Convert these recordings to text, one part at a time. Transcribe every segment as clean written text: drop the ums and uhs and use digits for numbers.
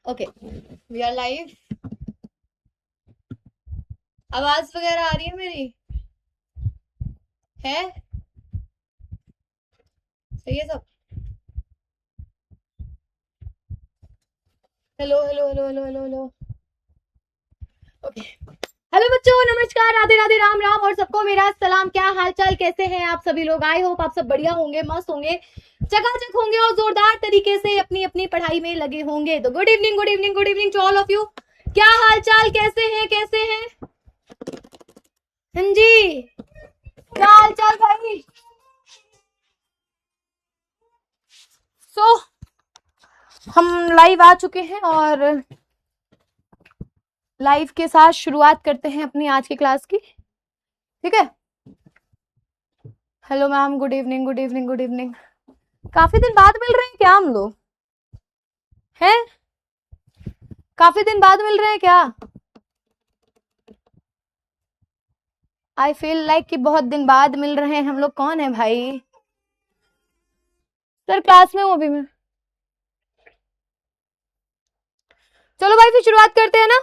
Okay, we are live. आवाज वगैरह आ रही है मेरी? है सही है सब? Hello hello hello hello hello hello. Okay, hello बच्चों, नमस्कार, राधे राधे, राम राम और सबको मेरा सलाम। क्या हाल चाल, कैसे हैं आप सभी लोग? आई होप आप सब बढ़िया होंगे, मस्त होंगे, चकाचक होंगे और जोरदार तरीके से अपनी अपनी पढ़ाई में लगे होंगे। तो good evening, good evening, good evening to all of you. क्या हाल चाल, कैसे हैं, कैसे हैं? हाँ जी, क्या हाल चाल भाई? सो हम लाइव आ चुके हैं और लाइव के साथ शुरुआत करते हैं अपनी आज की क्लास की। ठीक है, hello ma'am, good evening, good evening, good evening. काफी दिन बाद मिल रहे हैं क्या हम लोग? हैं, काफी दिन बाद मिल रहे हैं क्या? आई फील लाइक कि बहुत दिन बाद मिल रहे हैं हम लोग। कौन है भाई? सर क्लास में हूँ अभी मैं। चलो भाई फिर शुरुआत करते हैं ना,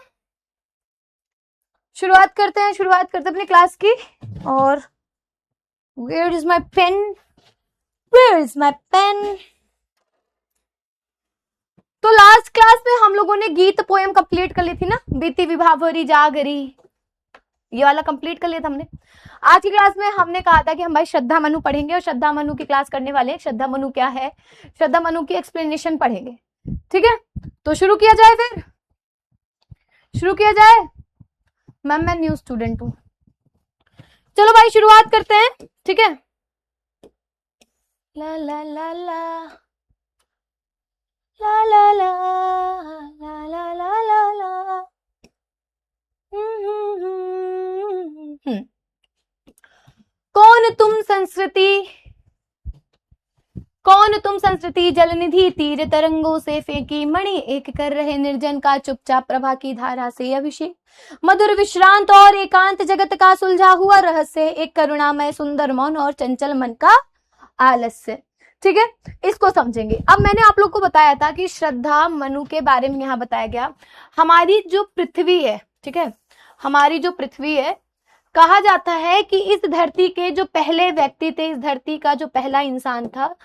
शुरुआत करते हैं अपनी क्लास की। और where is my pen, where is my pen? तो लास्ट क्लास में हम लोगों ने गीत पोएम कंप्लीट कर ली थी ना, बीती विभावरी जागरी, ये वाला कंप्लीट कर लिया था हमने। आज की क्लास में हमने कहा था कि हम भाई श्रद्धा मनु पढ़ेंगे और श्रद्धा मनु की क्लास करने वाले हैं। श्रद्धा मनु क्या है, श्रद्धा मनु की एक्सप्लेनेशन पढ़ेंगे। ठीक है, तो शुरू किया जाए, फिर शुरू किया जाए। मैम मैं न्यू स्टूडेंट हूँ। चलो भाई शुरुआत करते हैं। ठीक है, ला ला ला ला ला ला ला ला ला ला ला ला। कौन तुम संस्कृति, कौन तुम संस्कृति जलनिधि, तीर तरंगों से फेंकी मणि, एक कर रहे निर्जन का चुपचाप प्रभा की धारा से अभिषेक, मधुर विश्रांत और एकांत जगत का सुलझा हुआ रहस्य, एक करुणामय सुंदर मौन और चंचल मन का आलस्य। ठीक है, इसको समझेंगे। अब मैंने आप लोग को बताया था कि श्रद्धा मनु के बारे में यहाँ बताया गया। हमारी जो पृथ्वी है, ठीक है, हमारी जो पृथ्वी है, कहा जाता है कि इस धरती के जो पहले व्यक्ति थे, इस धरती का जो पहला इंसान था,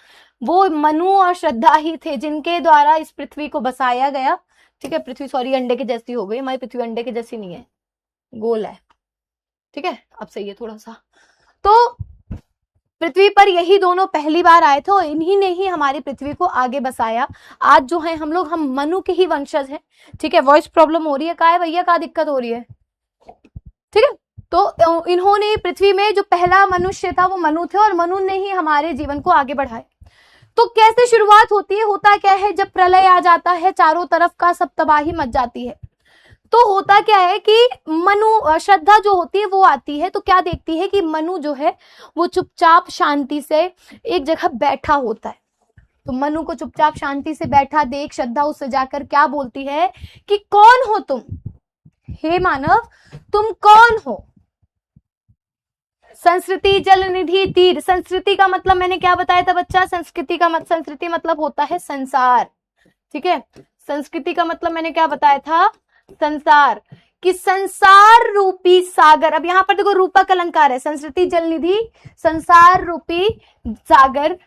वो मनु और श्रद्धा ही थे, जिनके द्वारा इस पृथ्वी को बसाया गया। ठीक है, पृथ्वी सॉरी अंडे की जैसी हो गई, हमारी पृथ्वी अंडे की जैसी नहीं है, गोल है। ठीक है, अब सही है थोड़ा सा। तो पृथ्वी पर यही दोनों पहली बार आए थे और इन्हीं ने ही हमारी पृथ्वी को आगे बसाया। आज जो है हम लोग, हम मनु के ही वंशज हैं। ठीक है, वॉइस प्रॉब्लम हो रही है, क्या है भैया, क्या दिक्कत हो रही है? ठीक है, तो इन्होंने पृथ्वी में जो पहला मनुष्य था वो मनु थे और मनु ने ही हमारे जीवन को आगे बढ़ाया। तो कैसे शुरुआत होती है, होता क्या है, जब प्रलय आ जाता है, चारों तरफ का सब तबाही मच जाती है, तो होता क्या है कि मनु, श्रद्धा जो होती है वो आती है, तो क्या देखती है कि मनु जो है वो चुपचाप शांति से एक जगह बैठा होता है। तो मनु को चुपचाप शांति से बैठा देख श्रद्धा उससे जाकर क्या बोलती है कि कौन हो तुम, हे मानव तुम कौन हो? संस्कृति जल निधि तीर। संस्कृति का मतलब मैंने क्या बताया था बच्चा? संस्कृति का संस्कृति मतलब होता है संसार। ठीक है, संस्कृति का मतलब मैंने क्या बताया था? संसार। कि संसार रूपी सागर, अब यहां पर देखो रूपक अलंकार है, संस्कृति जल निधि संसार रूपी सागर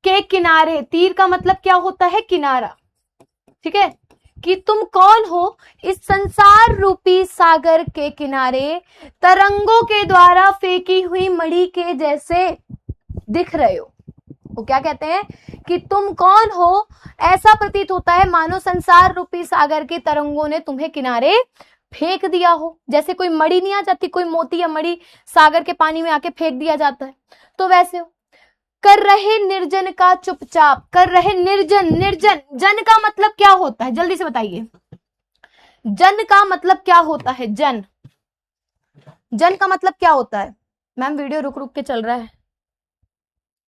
के किनारे। तीर का मतलब क्या होता है? किनारा। ठीक है, कि तुम कौन हो? इस संसार रूपी सागर के किनारे तरंगों के द्वारा फेंकी हुई मणि के जैसे दिख रहे हो। वो क्या कहते हैं कि तुम कौन हो? ऐसा प्रतीत होता है मानो संसार रूपी सागर की तरंगों ने तुम्हें किनारे फेंक दिया हो। जैसे कोई मणि नहीं आ जाती, कोई मोती या मणि सागर के पानी में आके फेंक दिया जाता है, तो वैसे हो। कर रहे निर्जन का चुपचाप, कर रहे निर्जन। निर्जन, जन का मतलब क्या होता है? जल्दी से बताइए, जन का मतलब क्या होता है? जन, जन का मतलब क्या होता है? मैम वीडियो रुक रुक के चल रहा है।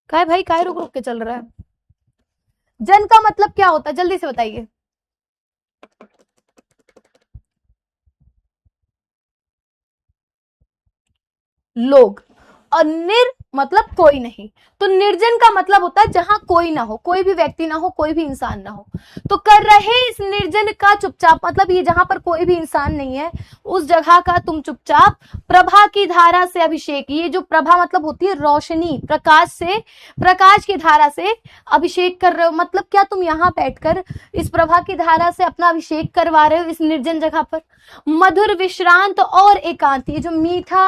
काय भाई, काय रुक रुक के चल रहा है? जन का मतलब क्या होता है, जल्दी से बताइए। लोग। और निर मतलब कोई नहीं, तो निर्जन का मतलब होता है जहां कोई ना हो, कोई भी व्यक्ति ना हो, कोई भी इंसान ना हो। तो कर रहे इस निर्जन का चुपचाप, मतलब ये जहां पर कोई भी इंसान नहीं है उस जगह का तुम चुपचाप प्रभा की धारा से अभिषेक। ये जो प्रभा मतलब होती है रोशनी, प्रकाश से, प्रकाश की धारा से अभिषेक कर रहे हो। मतलब क्या तुम यहाँ बैठकर इस प्रभा की धारा से अपना अभिषेक करवा रहे हो इस निर्जन जगह पर। मधुर विश्रांत और एकांत, ये जो मीठा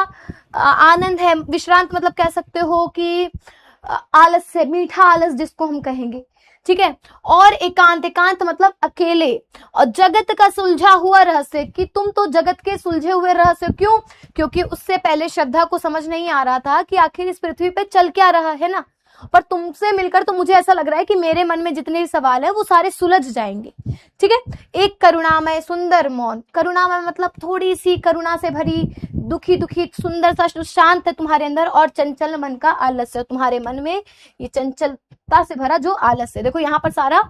आनंद है, विश्रांत मतलब कह सकते हो कि आलस से, मीठा आलस जिसको हम कहेंगे, ठीक है। और एकांत, एकांत मतलब अकेले। और जगत का सुलझा हुआ रहस्य, कि तुम तो जगत के सुलझे हुए रहस्य। क्यों? क्योंकि उससे पहले श्रद्धा को समझ नहीं आ रहा था कि आखिर इस पृथ्वी पे चल क्या रहा है ना। पर तुमसे मिलकर तो मुझे ऐसा लग रहा है कि मेरे मन में जितने सवाल है वो सारे सुलझ जाएंगे, ठीक है। एक करुणामय सुंदर मौन, करुणामय मतलब थोड़ी सी करुणा से भरी, दुखी दुखी सुंदर सा शांत है तुम्हारे अंदर। और चंचल मन का आलस्य, तुम्हारे मन में ये चंचलता से भरा जो आलस्य। देखो यहाँ पर सारा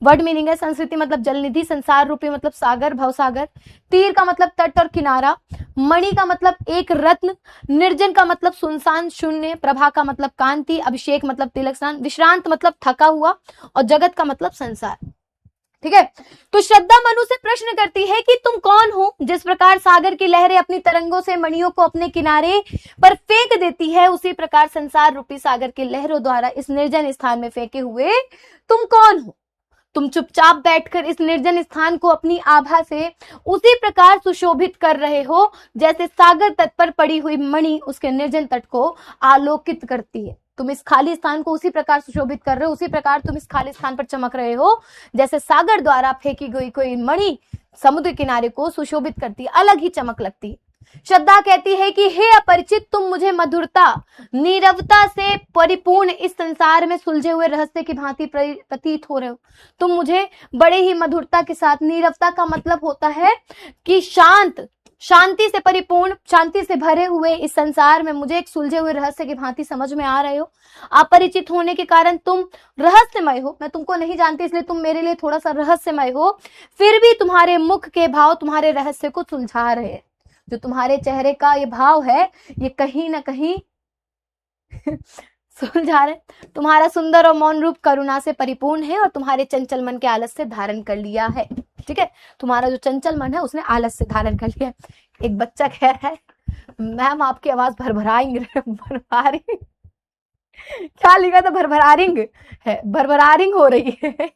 वर्ड मीनिंग है। संस्कृति मतलब जलनिधि, संसार रूपी मतलब सागर, भवसागर। तीर का मतलब तट और किनारा, मणि का मतलब एक रत्न, निर्जन का मतलब सुनसान शून्य, प्रभा का मतलब कांति, अभिषेक मतलब तिलक स्नान, विश्रांत मतलब थका हुआ, और जगत का मतलब संसार, ठीक है। तो श्रद्धा मनु से प्रश्न करती है कि तुम कौन हो। जिस प्रकार सागर की लहरें अपनी तरंगों से मणियों को अपने किनारे पर फेंक देती है, उसी प्रकार संसार रूपी सागर की लहरों द्वारा इस निर्जन स्थान में फेंके हुए तुम कौन हो। तुम चुपचाप बैठकर इस निर्जन स्थान को अपनी आभा से उसी प्रकार सुशोभित कर रहे हो जैसे सागर तट पर पड़ी हुई मणि उसके निर्जन तट को आलोकित करती है। तुम इस खाली स्थान को उसी प्रकार सुशोभित कर रहे हो, उसी प्रकार तुम इस खाली स्थान पर चमक रहे हो जैसे सागर द्वारा फेंकी गई कोई मणि समुद्र किनारे को सुशोभित करती है, अलग ही चमक लगती है। श्रद्धा कहती है कि हे अपरिचित, तुम मुझे मधुरता, नीरवता से परिपूर्ण इस संसार में सुलझे हुए रहस्य की भांति प्रतीत हो रहे हो। तुम मुझे बड़े ही मधुरता के साथ, नीरवता का मतलब होता है कि शांत, शांति से परिपूर्ण, शांति से भरे हुए इस संसार में मुझे एक सुलझे हुए रहस्य की भांति समझ में आ रहे हो। अपरिचित होने के कारण तुम रहस्यमय हो, मैं तुमको नहीं जानती इसलिए तुम मेरे लिए थोड़ा सा रहस्यमय हो। फिर भी तुम्हारे मुख के भाव तुम्हारे रहस्य को सुलझा रहे हैं। जो तुम्हारे चेहरे का ये भाव है ये कहीं ना कहीं सुलझा रहे। तुम्हारा सुंदर और मौन रूप करुणा से परिपूर्ण है और तुम्हारे चंचल मन के आलस से धारण कर लिया है, ठीक है। तुम्हारा जो चंचल मन है उसने आलस से धारण कर लिया है। एक बच्चा कह रहा है मैम आपकी आवाज भरभराइंग भरभरारिंग क्या लिखा था, भरभरारिंग है, भरभरारिंग हो रही है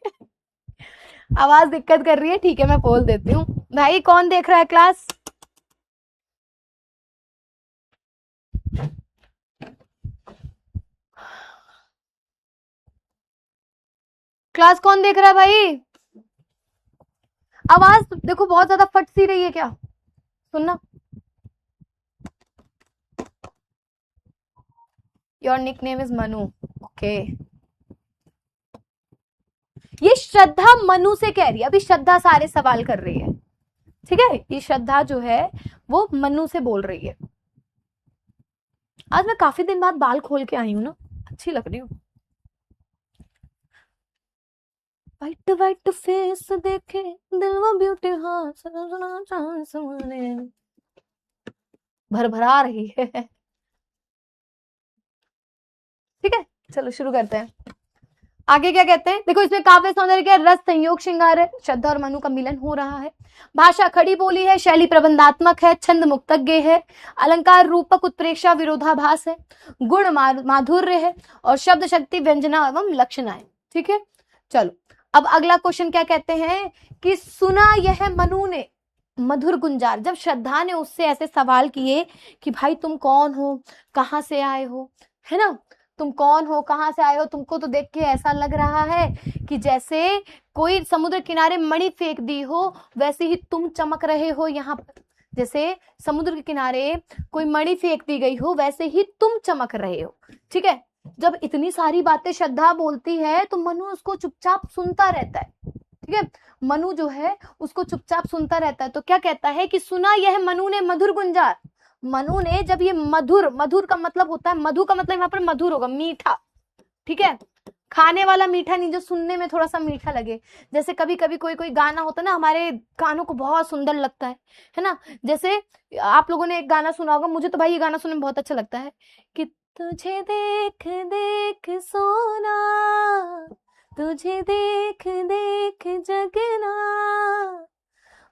आवाज दिक्कत कर रही है, ठीक है मैं बोल देती हूँ। भाई कौन देख रहा है क्लास? क्लास कौन देख रहा है भाई? आवाज देखो बहुत ज्यादा फट सी रही है, क्या सुनना? Your nickname is Manu, okay. ये श्रद्धा मनु से कह रही है, अभी श्रद्धा सारे सवाल कर रही है, ठीक है। ये श्रद्धा जो है वो मनु से बोल रही है। आज मैं काफी दिन बाद बाल खोल के आई हूं ना, अच्छी लग रही हूँ। वाइट वाइट फेस देखे दिल वो ब्यूटी भरभरा रही है, ठीक है। चलो शुरू करते हैं। आगे क्या कहते हैं देखो, इसमें काव्य सौंदर्य का रस संयोग श्रृंगार है, श्रद्धा और मनु का मिलन हो रहा है। भाषा खड़ी बोली है, शैली प्रबंधात्मक है, छंद मुक्तज्ञ है, अलंकार रूपक उत्प्रेक्षा विरोधाभास है, गुण माधुर्य है और शब्द शक्ति व्यंजना एवं लक्षण है, ठीक है। चलो अब अगला क्वेश्चन क्या कहते हैं कि सुना यह मनु ने मधुर गुंजार। जब श्रद्धा ने उससे ऐसे सवाल किए कि भाई तुम कौन हो, कहाँ से आए हो, है ना, तुम कौन हो, कहाँ से आए हो, तुमको तो देख के ऐसा लग रहा है कि जैसे कोई समुद्र किनारे मणि फेंक दी हो वैसे ही तुम चमक रहे हो यहाँ पर, जैसे समुद्र के किनारे कोई मणि फेंक दी गई हो वैसे ही तुम चमक रहे हो, ठीक है। जब इतनी सारी बातें श्रद्धा बोलती है तो मनु उसको चुपचाप सुनता रहता है, ठीक है। मनु जो है उसको चुपचाप सुनता रहता है। तो क्या कहता है कि सुना यह मनु ने मधुर गुंजार। मनु ने जब ये मधुर, मधुर का मतलब होता है, मधु का मतलब यहाँ पर मधुर होगा, मीठा, ठीक है, खाने वाला मीठा नहीं, जो सुनने में थोड़ा सा मीठा लगे। जैसे कभी कभी कोई कोई गाना होता है ना, हमारे कानों को बहुत सुंदर लगता है ना। जैसे आप लोगों ने एक गाना सुना होगा, मुझे तो भाई ये गाना सुनने में बहुत अच्छा लगता है कि तुझे देख देख सोना, तुझे देख देख जगना,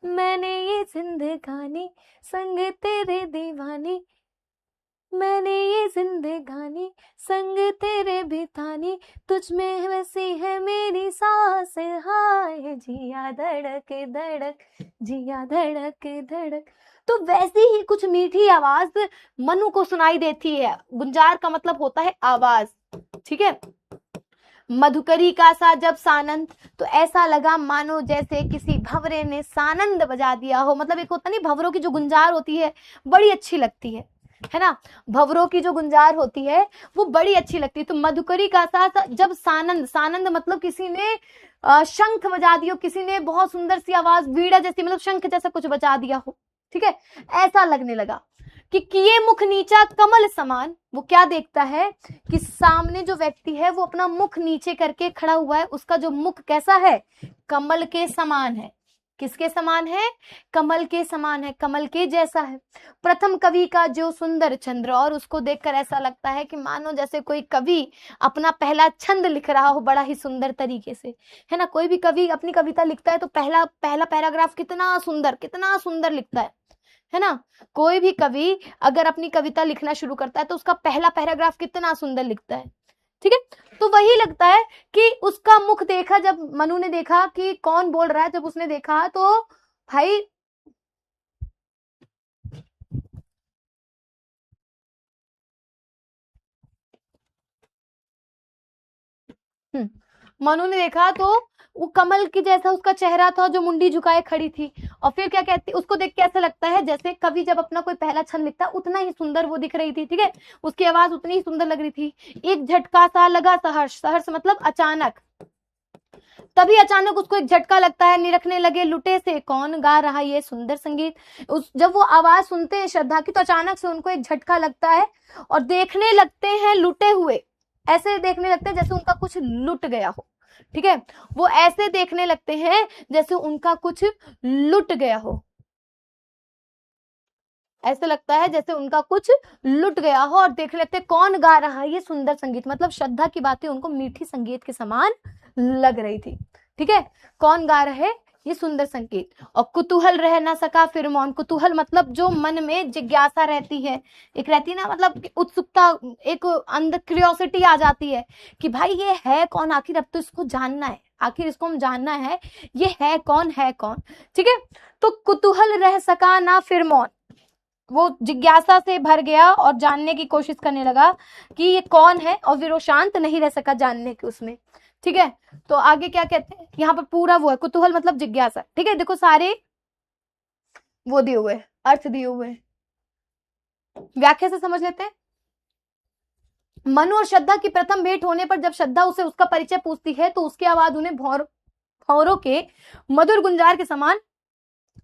मैंने ये जिंदगानी संग तेरे दीवानी, मैंने ये जिंदगानी संग तेरे बितानी, तुझ में वैसी है मेरी सांस, हाय जिया धड़क धड़क, जिया धड़क धड़क। तो वैसी ही कुछ मीठी आवाज मनु को सुनाई देती है। गुंजार का मतलब होता है आवाज, ठीक है। मधुकरी का सा जब सानंद, तो ऐसा लगा मानो जैसे किसी भंवरे ने सानंद बजा दिया हो। मतलब एक होता नहीं, भंवरों की जो गुंजार होती है बड़ी अच्छी लगती है ना, भंवरों की जो गुंजार होती है वो बड़ी अच्छी लगती है। तो मधुकरी का सा जब सानंद, सानंद मतलब किसी ने शंख बजा दिया, किसी ने बहुत सुंदर सी आवाज वीणा जैसी, मतलब शंख जैसा कुछ बजा दिया हो, ठीक है, ऐसा लगने लगा। कि किए मुख नीचा कमल समान, वो क्या देखता है कि सामने जो व्यक्ति है वो अपना मुख नीचे करके खड़ा हुआ है, उसका जो मुख कैसा है, कमल के समान है। किसके समान है, कमल के समान है, कमल के जैसा है। प्रथम कवि का जो सुंदर चंद्र, और उसको देखकर ऐसा लगता है कि मानो जैसे कोई कवि अपना पहला छंद लिख रहा हो बड़ा ही सुंदर तरीके से, है ना। कोई भी कवि अपनी कविता लिखता है तो पहला पैराग्राफ कितना सुंदर लिखता है ना। कोई भी कवि अगर अपनी कविता लिखना शुरू करता है तो उसका पहला पैराग्राफ कितना सुंदर लिखता है, ठीक है। तो वही लगता है कि उसका मुख देखा, जब मनु ने देखा कि कौन बोल रहा है, जब उसने देखा तो भाई मनु ने देखा तो वो कमल की जैसा उसका चेहरा था, जो मुंडी झुकाए खड़ी थी। और फिर क्या कहती, उसको देख के ऐसा लगता है जैसे कवि जब अपना कोई पहला छंद लिखता है उतना ही सुंदर वो दिख रही थी, ठीक है, उसकी आवाज उतनी ही सुंदर लग रही थी। एक झटका सा लगा सहर्ष, सहर्ष मतलब अचानक, तभी अचानक उसको एक झटका लगता है, निरखने लगे लुटे से कौन गा रहा ये सुंदर संगीत। जब वो आवाज सुनते हैं श्रद्धा की तो अचानक से उनको एक झटका लगता है और देखने लगते हैं लुटे हुए, ऐसे देखने लगते हैं जैसे उनका कुछ लुट गया हो, ठीक है। वो ऐसे देखने लगते हैं जैसे उनका कुछ लुट गया हो, ऐसे लगता है जैसे उनका कुछ लुट गया हो, और देखने लगते हैं कौन गा रहा है ये सुंदर संगीत। मतलब श्रद्धा की बातें उनको मीठी संगीत के समान लग रही थी, ठीक है। कौन गा रहे, ये सुंदर संगीत। और कुतूहल रह ना सका फिर मौन, कुतूहल मतलब जो मन में जिज्ञासा रहती है, एक रहती ना, मतलब उत्सुकता, एक अंदर क्यूरियोसिटी आ जाती है कि भाई ये है कौन, आखिर अब तो इसको जानना है, आखिर इसको हम जानना है, ये है कौन, ठीक है। तो कुतूहल रह सका ना फिर मौन, वो जिज्ञासा से भर गया और जानने की कोशिश करने लगा कि ये कौन है, और फिर वो शांत नहीं रह सका जानने के उसमें, ठीक है। तो आगे क्या कहते हैं, यहाँ पर पूरा वो है, कुतूहल मतलब जिज्ञासा, ठीक है। देखो सारे वो दिए हुए, अर्थ दिए हुए, व्याख्या से समझ लेते हैं। मनु और श्रद्धा की प्रथम भेंट होने पर जब श्रद्धा उसे उसका परिचय पूछती है तो उसकी आवाज उन्हें भौरों के मधुर गुंजार के समान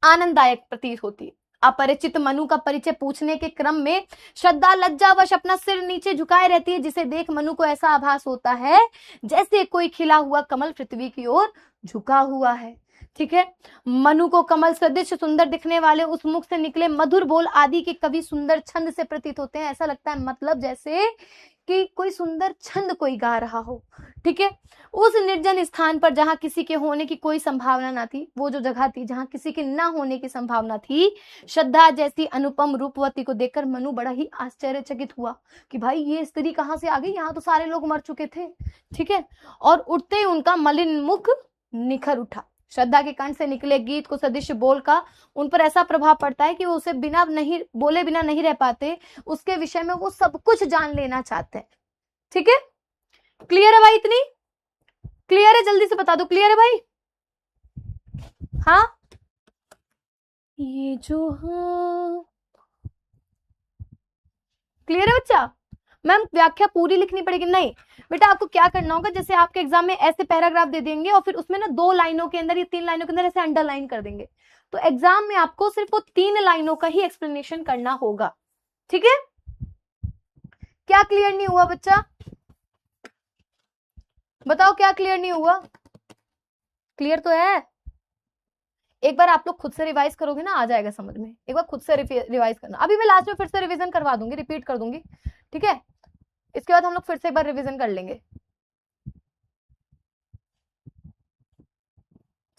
आनंददायक प्रतीत होती है। अपरिचित मनु का परिचय पूछने के क्रम में श्रद्धा लज्जावश अपना सिर नीचे झुकाए रहती है, जिसे देख मनु को ऐसा आभास होता है जैसे कोई खिला हुआ कमल पृथ्वी की ओर झुका हुआ है, ठीक है। मनु को कमल सदृश सुंदर दिखने वाले उस मुख से निकले मधुर बोल आदि के कवि सुंदर छंद से प्रतीत होते हैं। ऐसा लगता है मतलब जैसे कि कोई सुंदर छंद कोई गा रहा हो, ठीक है। उस निर्जन स्थान पर जहां किसी के होने की कोई संभावना ना थी, वो जो जगह थी जहां किसी के ना होने की संभावना थी, श्रद्धा जैसी अनुपम रूपवती को देखकर मनु बड़ा ही आश्चर्यचकित हुआ कि भाई ये स्त्री कहां से आ गई, यहाँ तो सारे लोग मर चुके थे, ठीक है। और उठते ही उनका मलिन मुख निखर उठा। श्रद्धा के कंठ से निकले गीत को सदृश बोल का उन पर ऐसा प्रभाव पड़ता है कि वो उसे बिना नहीं रह पाते, उसके विषय में वो सब कुछ जान लेना चाहते हैं, ठीक है। क्लियर है भाई, इतनी क्लियर है, जल्दी से बता दो, क्लियर है भाई? हाँ, ये जो हाँ क्लियर है बच्चा? मैम व्याख्या पूरी लिखनी पड़ेगी? नहीं बेटा, आपको क्या करना होगा, जैसे आपके एग्जाम में ऐसे पैराग्राफ दे देंगे और फिर उसमें ना 2 लाइनों के अंदर या 3 लाइनों के अंदर ऐसे अंडरलाइन कर देंगे, तो एग्जाम में आपको सिर्फ वो 3 लाइनों का ही एक्सप्लेनेशन करना होगा, ठीक है। क्या क्लियर नहीं हुआ बच्चा? बताओ क्या क्लियर नहीं हुआ? क्लियर तो है? एक बार आप लोग खुद से रिवाइज करोगे ना, आ जाएगा समझ में। एक बार खुद से रिवाइज करना। अभी मैं लास्ट में फिर से रिवीजन करवा दूंगी, रिपीट कर दूंगी, ठीक है? इसके बाद हम लोग फिर से एक बार रिवीजन कर लेंगे,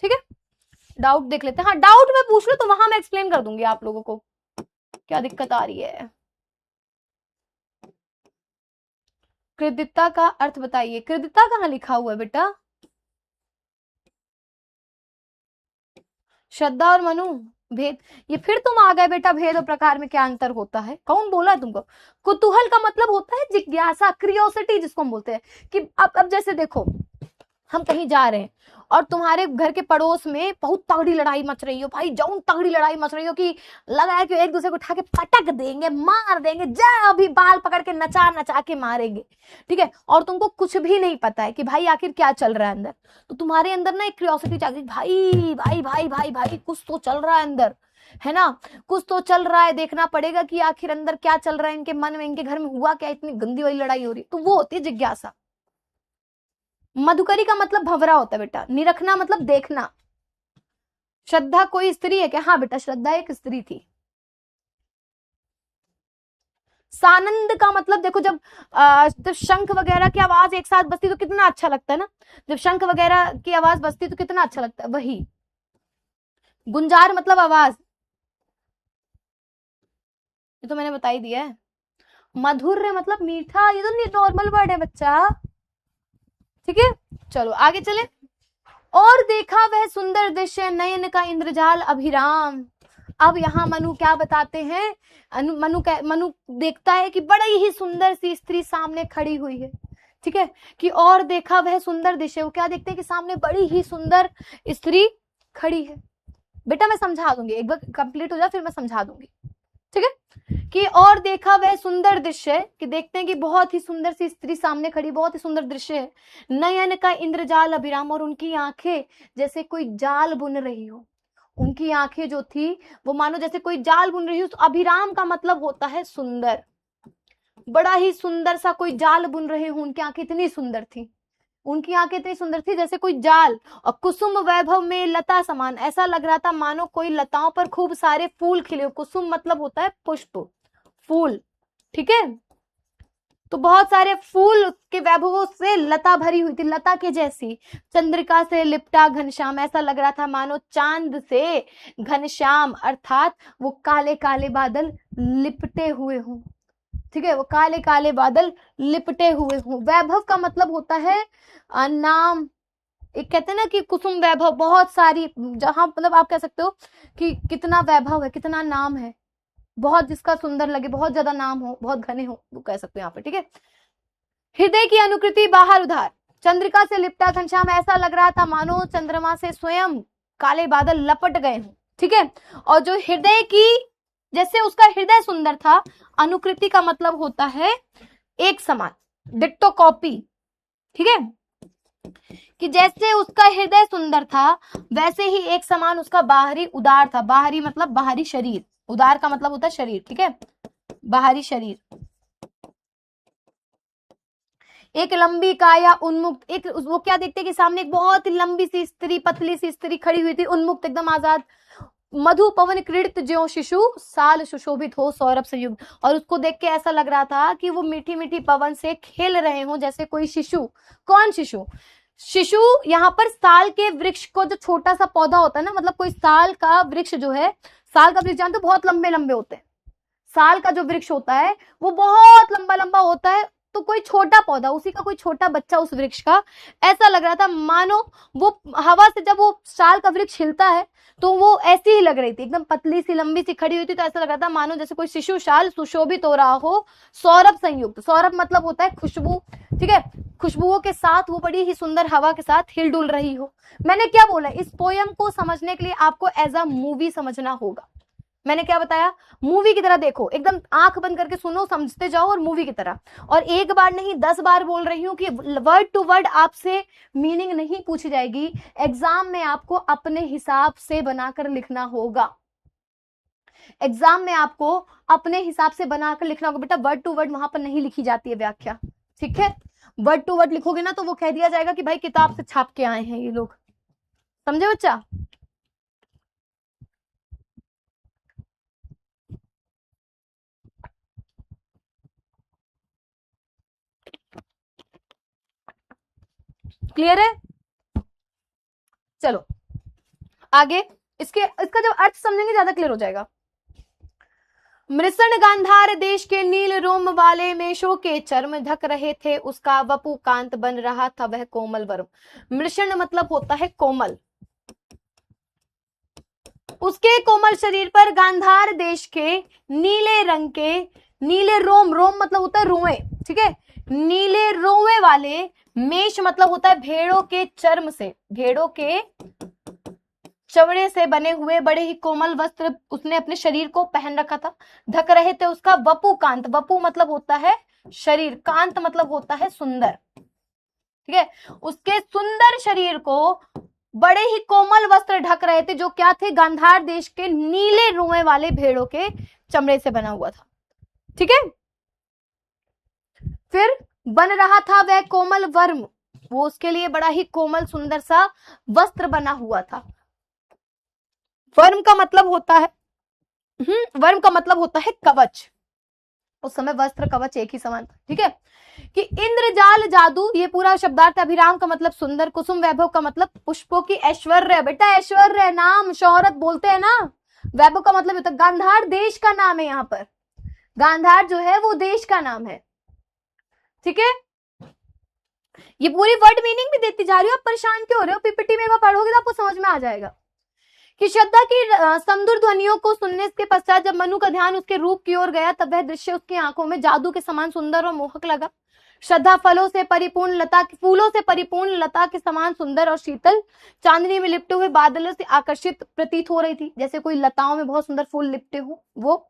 ठीक है? डाउट देख लेते हैं। हाँ, डाउट में पूछ लो तो वहां मैं एक्सप्लेन कर दूंगी आप लोगों को क्या दिक्कत आ रही है। कृदिता का अर्थ बताइए। कृदिता कहाँ लिखा हुआ है बेटा? श्रद्धा और मनु, भेद। ये फिर तुम आ गए बेटा, भेद और प्रकार में क्या अंतर होता है? कौन बोला है तुमको? कुतूहल का मतलब होता है जिज्ञासा, क्रियोसिटी जिसको हम बोलते हैं। कि अब जैसे देखो, हम कहीं जा रहे हैं और तुम्हारे घर के पड़ोस में बहुत तगड़ी लड़ाई मच रही हो भाई, जौन तगड़ी लड़ाई मच रही हो कि लगा है कि एक दूसरे को उठा के पटक देंगे, मार देंगे, जा अभी बाल पकड़ के नचा नचा के मारेंगे, ठीक है? और तुमको कुछ भी नहीं पता है कि भाई आखिर क्या चल रहा है अंदर। तो तुम्हारे अंदर ना एक क्यूरियोसिटी जागती, भाई भाई भाई भाई भाई कुछ तो चल रहा है अंदर, है ना? कुछ तो चल रहा है, देखना पड़ेगा कि आखिर अंदर क्या चल रहा है, इनके मन में, इनके घर में हुआ क्या, इतनी गंदी वाली लड़ाई हो रही है। तो वो होती है जिज्ञासा। मधुकरी का मतलब भंवरा होता है बेटा। निरखना मतलब देखना। श्रद्धा कोई स्त्री है क्या? हाँ बेटा, श्रद्धा एक स्त्री थी। सानंद का मतलब देखो, जब शंख वगैरह की आवाज एक साथ बजती तो कितना अच्छा लगता है ना। जब शंख वगैरह की आवाज बजती तो कितना अच्छा लगता है, वही। गुंजार मतलब आवाज, ये तो मैंने बता ही दिया है। मधुर्य मतलब मीठा, ये तो नॉर्मल वर्ड है बच्चा, ठीक है? चलो आगे चले। और देखा वह सुंदर दृश्य, नयन का इंद्रजाल अभिराम। अब यहाँ मनु क्या बताते हैं? मनु देखता है कि बड़ी ही सुंदर सी स्त्री सामने खड़ी हुई है, ठीक है? कि और देखा वह सुंदर दृश्य, वो क्या देखते हैं कि सामने बड़ी ही सुंदर स्त्री खड़ी है। बेटा मैं समझा दूंगी, एक बार कंप्लीट हो जाए फिर मैं समझा दूंगी, ठीक है? कि और देखा वह सुंदर दृश्य, कि देखते हैं कि बहुत ही सुंदर सी स्त्री सामने खड़ी, बहुत ही सुंदर दृश्य है। नयन का इंद्रजाल अभिराम, और उनकी आंखें जैसे कोई जाल बुन रही हो। उनकी आंखें जो थी वो मानो जैसे कोई जाल बुन रही हो। तो अभिराम का मतलब होता है सुंदर, बड़ा ही सुंदर सा कोई जाल बुन रहे हो। उनकी आंखें इतनी सुंदर थी, उनकी आंखें इतनी सुंदर थी जैसे कोई जाल। और कुसुम वैभव में लता समान, ऐसा लग रहा था मानो कोई लताओं पर खूब सारे फूल खिले हो। कुसुम मतलब होता है पुष्प, फूल, ठीक है? तो बहुत सारे फूल के वैभवों से लता भरी हुई थी, लता के जैसी। चंद्रिका से लिपटा घनश्याम, ऐसा लग रहा था मानो चांद से घनश्याम, अर्थात वो काले काले बादल लिपटे हुए हों, ठीक है? वो काले काले बादल लिपटे हुए हों। वैभव का मतलब होता है नाम। एक कहते हैं ना कि कुसुम वैभव, बहुत सारी, जहां मतलब आप कह सकते हो कि कितना वैभव है, कितना नाम है, बहुत जिसका सुंदर लगे, बहुत ज्यादा नाम हो, बहुत घने हो, वो कह सकते हो यहाँ पे, ठीक है? हृदय की अनुकृति बाहर उधार, चंद्रिका से लिपटा घनश्याम, ऐसा लग रहा था मानो चंद्रमा से स्वयं काले बादल लपट गए हों, ठीक है? और जो हृदय की, जैसे उसका हृदय सुंदर था, अनुकृति का मतलब होता है एक समान, डिट्टो कॉपी, ठीक है? कि जैसे उसका हृदय सुंदर था वैसे ही एक समान उसका बाहरी उदार था। बाहरी मतलब बाहरी शरीर, उदार का मतलब होता है शरीर, ठीक है? बाहरी शरीर। एक लंबी काया उन्मुक्त, एक वो क्या देखते कि सामने एक बहुत ही लंबी सी स्त्री, पतली सी स्त्री खड़ी हुई थी, उन्मुक्त, एकदम आजाद। मधु पवन क्रीड़ित ज्यों शिशु, साल सुशोभित हो सौरभ संयुक्त, और उसको देख के ऐसा लग रहा था कि वो मीठी मीठी पवन से खेल रहे हो जैसे कोई शिशु। कौन शिशु? शिशु यहाँ पर साल के वृक्ष को, जो छोटा सा पौधा होता है ना, मतलब कोई साल का वृक्ष जो है, साल का वृक्ष जानते हो बहुत लंबे लंबे होते हैं। साल का जो वृक्ष होता है वो बहुत लंबा लंबा होता है। तो कोई छोटा पौधा, उसी का कोई छोटा बच्चा उस वृक्ष का, ऐसा लग रहा था मानो वो हवा से जब वो साल का वृक्ष हिलता है तो वो ऐसी ही लग रही थी, एकदम पतली सी लंबी सी खड़ी हुई थी। तो ऐसा लग रहा था मानो जैसे कोई शिशु शाल सुशोभित हो रहा हो, सौरभ संयुक्त। सौरभ मतलब होता है खुशबू, ठीक है? खुशबुओं के साथ वो बड़ी ही सुंदर हवा के साथ हिल डुल रही हो। मैंने क्या बोला, इस पोयम को समझने के लिए आपको एज अ मूवी समझना होगा। मैंने क्या बताया? मूवी की तरह देखो, एकदम आंख बंद करके सुनो, समझते जाओ, और मूवी की तरह। और एक बार नहीं 10 बार बोल रही हूं कि वर्ड टू वर्ड आपसे मीनिंग नहीं पूछी जाएगी। एग्जाम में आपको अपने हिसाब से बनाकर लिखना होगा। एग्जाम में आपको अपने हिसाब से बनाकर लिखना होगा बेटा, वर्ड टू वर्ड वहां पर नहीं लिखी जाती है व्याख्या, ठीक है? वर्ड टू वर्ड लिखोगे ना तो वो कह दिया जाएगा कि भाई किताब से छाप के आए हैं ये लोग। समझे बच्चा? क्लियर है? चलो आगे, इसका जब अर्थ समझेंगे ज्यादा क्लियर हो जाएगा। मृषण गांधार देश के नील रोम वाले मेषों के चर्म ढक रहे थे, उसका वपु कांत बन रहा था वह कोमल वर्म। मृषण मतलब होता है कोमल। उसके कोमल शरीर पर गांधार देश के नीले रंग के, नीले रोम, रोम मतलब होता है रोए, ठीक है, नीले रोए वाले मेष मतलब होता है भेड़ों के चर्म से, भेड़ों के चमड़े से बने हुए बड़े ही कोमल वस्त्र उसने अपने शरीर को पहन रखा था, ढक रहे थे उसका वपु कांत। वपु मतलब होता है शरीर, कांत मतलब होता है सुंदर, ठीक है। उसके सुंदर शरीर को बड़े ही कोमल वस्त्र ढक रहे थे, जो क्या थे, गांधार देश के नीले रुए वाले भेड़ों के चमड़े से बना हुआ था, ठीक है। फिर बन रहा था वह कोमल वर्म, वो उसके लिए बड़ा ही कोमल सुंदर सा वस्त्र बना हुआ था। वर्म का मतलब होता है वर्म का मतलब होता है कवच। उस समय वस्त्र कवच एक ही समान था, ठीक है। कि इंद्रजाल जादू, ये पूरा शब्दार्थ। अभिराम का मतलब सुंदर, कुसुम वैभव का मतलब पुष्पों की ऐश्वर्य, बेटा ऐश्वर्य, नाम, शोहरत बोलते हैं ना। वैभव का मतलब होता है, गांधार देश का नाम है, यहाँ पर गांधार जो है वो देश का नाम है, ठीक है। ये पूरी वर्ड मीनिंग भी देती जा रही हो, आप परेशान क्यों हो रहे हो? पीपीटी में पढ़ोगे तो आपको समझ में आ जाएगा। कि श्रद्धा की समधुर ध्वनियों को सुनने के पश्चात जब मनु का ध्यान उसके रूप की ओर गया, तब वह दृश्य उसकी आंखों में जादू के समान सुंदर और मोहक लगा। श्रद्धा फूलों से परिपूर्ण लता के समान सुंदर और शीतल, चांदनी में लिपटे हुए बादलों से आकर्षित प्रतीत हो रही थी, जैसे कोई लताओं में बहुत सुंदर फूल लिपटे हो वो।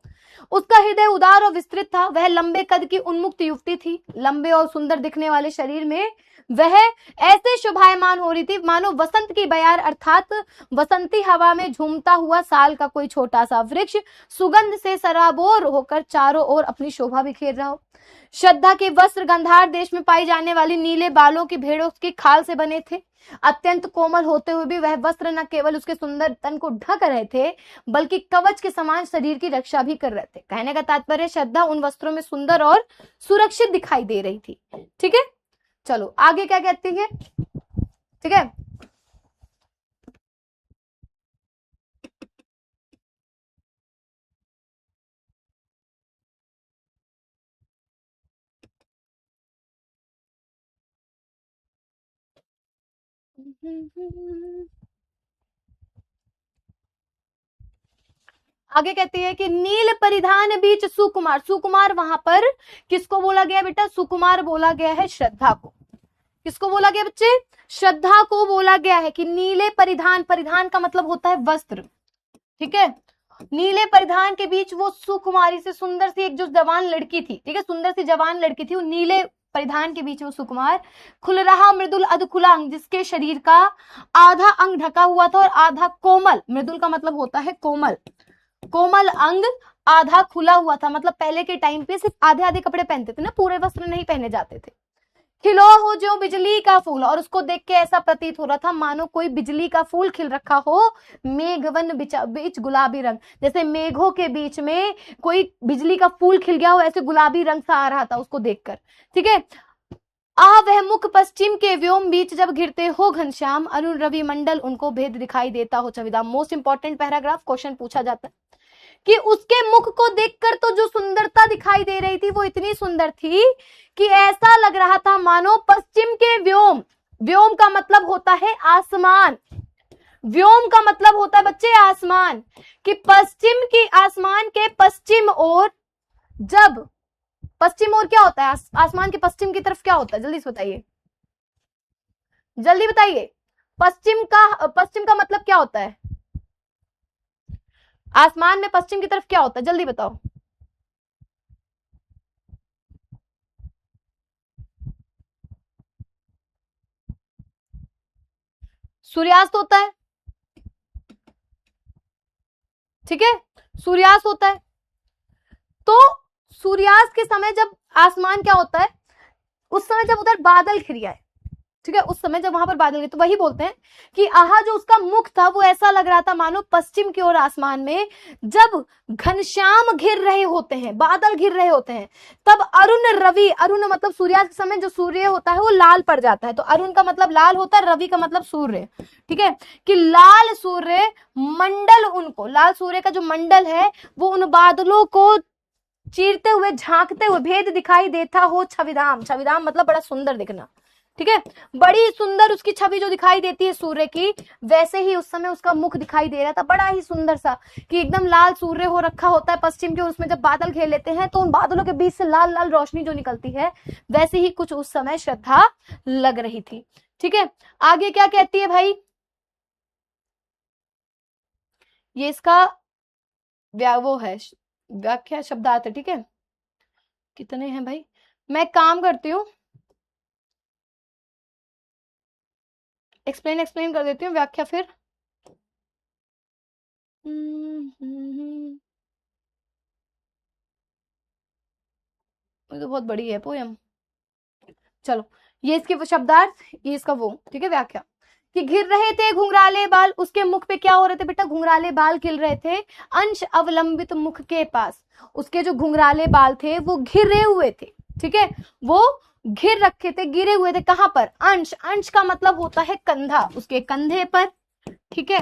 उसका हृदय उदार और विस्तृत था। वह लंबे कद की उन्मुक्त युवती थी। लंबे और सुंदर दिखने वाले शरीर में वह ऐसे शोभायमान हो रही थी मानो वसंत की बयार, अर्थात वसंती हवा में झूमता हुआ साल का कोई छोटा सा वृक्ष सुगंध से सराबोर होकर चारों ओर अपनी शोभा बिखेर रहा हो। श्रद्धा के वस्त्र गांधार देश में पाई जाने वाली नीले बालों की भेड़ों की खाल से बने थे। अत्यंत कोमल होते हुए भी वह वस्त्र न केवल उसके सुंदर तन को ढक रहे थे, बल्कि कवच के समान शरीर की रक्षा भी कर रहे थे। कहने का तात्पर्य, श्रद्धा उन वस्त्रों में सुंदर और सुरक्षित दिखाई दे रही थी, ठीक है। चलो आगे क्या कहती है, ठीक है। आगे कहती है कि नील परिधान बीच सुकुमार। सुकुमार वहां पर किसको बोला गया बेटा? सुकुमार बोला गया है श्रद्धा को। किसको बोला गया बच्चे? श्रद्धा को बोला गया है कि नीले परिधान, परिधान का मतलब होता है वस्त्र, ठीक है। नीले परिधान के बीच वो सुकुमारी से सुंदर सी एक जो जवान लड़की थी, ठीक है, सुंदर सी जवान लड़की थी, वो नीले परिधान के बीच में सुकुमार। खुल रहा मृदुल अधखुला अंग, जिसके शरीर का आधा अंग ढका हुआ था और आधा कोमल, मृदुल का मतलब होता है कोमल, कोमल अंग आधा खुला हुआ था। मतलब पहले के टाइम पे सिर्फ आधे आधे कपड़े पहनते थे ना, पूरे वस्त्र नहीं पहने जाते थे। खिलो हो जो बिजली का फूल, और उसको देख के ऐसा प्रतीत हो रहा था मानो कोई बिजली का फूल खिल रखा हो। मेघवन बीच गुलाबी रंग, जैसे मेघों के बीच में कोई बिजली का फूल खिल गया हो, ऐसे गुलाबी रंग सा आ रहा था उसको देखकर, ठीक है। वह मुख पश्चिम के व्योम बीच जब घिरते हो घनश्याम, अरुण रवि मंडल उनको भेद दिखाई देता हो चविदा। मोस्ट इंपॉर्टेंट पैराग्राफ, क्वेश्चन पूछा जाता है कि उसके मुख को देखकर तो जो सुंदरता दिखाई दे रही थी वो इतनी सुंदर थी कि ऐसा लग रहा था मानो पश्चिम के व्योम, व्योम का मतलब होता है आसमान, व्योम का मतलब होता है बच्चे आसमान, कि पश्चिम की आसमान के पश्चिम ओर, जब पश्चिम ओर क्या होता है, आसमान के पश्चिम की तरफ क्या होता है, जल्दी से बताइए, जल्दी बताइए। पश्चिम का मतलब क्या होता है? आसमान में पश्चिम की तरफ क्या होता है, जल्दी बताओ। सूर्यास्त होता है, ठीक है, सूर्यास्त होता है। तो सूर्यास्त के समय जब आसमान क्या होता है, उस समय जब उधर बादल घिर आए, ठीक है, उस समय जब वहां पर बादल, तो वही बोलते हैं कि आहा जो उसका मुख था वो ऐसा लग रहा था मानो पश्चिम की ओर आसमान में जब घनश्याम घिर रहे होते हैं, बादल घिर रहे होते हैं, तब अरुण रवि, अरुण मतलब सूर्यास्त के समय जो सूर्य होता है वो लाल पड़ जाता है, तो अरुण का मतलब लाल होता है, रवि का मतलब सूर्य, ठीक है, कि लाल सूर्य मंडल, उनको लाल सूर्य का जो मंडल है वो उन बादलों को चीरते हुए, झांकते हुए भेद दिखाई देता हो छविधाम, छविधाम मतलब बड़ा सुंदर दिखना, ठीक है, बड़ी सुंदर उसकी छवि जो दिखाई देती है सूर्य की, वैसे ही उस समय उसका मुख दिखाई दे रहा था, बड़ा ही सुंदर सा, कि एकदम लाल सूर्य हो रखा होता है पश्चिम की, उसमें जब बादल घेर लेते हैं तो उन बादलों के बीच से लाल लाल रोशनी जो निकलती है, वैसे ही कुछ उस समय श्रद्धा लग रही थी, ठीक है। आगे क्या कहती है भाई, ये इसका वो है व्याख्या शब्दार्थ है, ठीक है, कितने हैं भाई, मैं काम करती हूँ, एक्सप्लेन कर देती हूँ, व्याख्या फिर तो बहुत बड़ी है पोयम, चलो ये इसके वो शब्दार्थ, ये इसका वो, ठीक है, व्याख्या, कि घिर रहे थे घुंघराले बाल, उसके मुख पे क्या हो रहे थे बेटा, घुंघराले बाल खिल रहे थे, अंश अवलंबित मुख के पास, उसके जो घुंघराले बाल थे वो घिरे हुए थे, ठीक है, वो घिर रखे थे, गिरे हुए थे, कहां पर, अंश, अंश का मतलब होता है कंधा, उसके कंधे पर, ठीक है,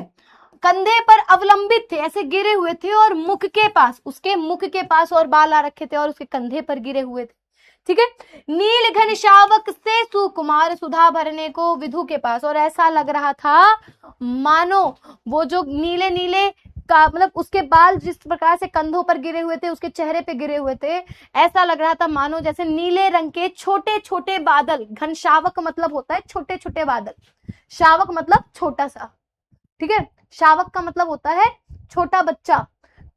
कंधे पर अवलंबित थे, ऐसे गिरे हुए थे, और मुख के पास, उसके मुख के पास और बाल आ रखे थे और उसके कंधे पर गिरे हुए थे, ठीक है, नील घन शावक से सुकुमार सुधा भरने को विधु के पास, और ऐसा लग रहा था मानो वो जो नीले नीले का मतलब उसके बाल जिस प्रकार से कंधों पर गिरे हुए थे, उसके चेहरे पे गिरे हुए थे, ऐसा लग रहा था मानो जैसे नीले रंग के छोटे छोटे बादल, घन शावक मतलब होता है छोटे छोटे बादल, शावक मतलब छोटा सा, ठीक है, शावक का मतलब होता है छोटा बच्चा,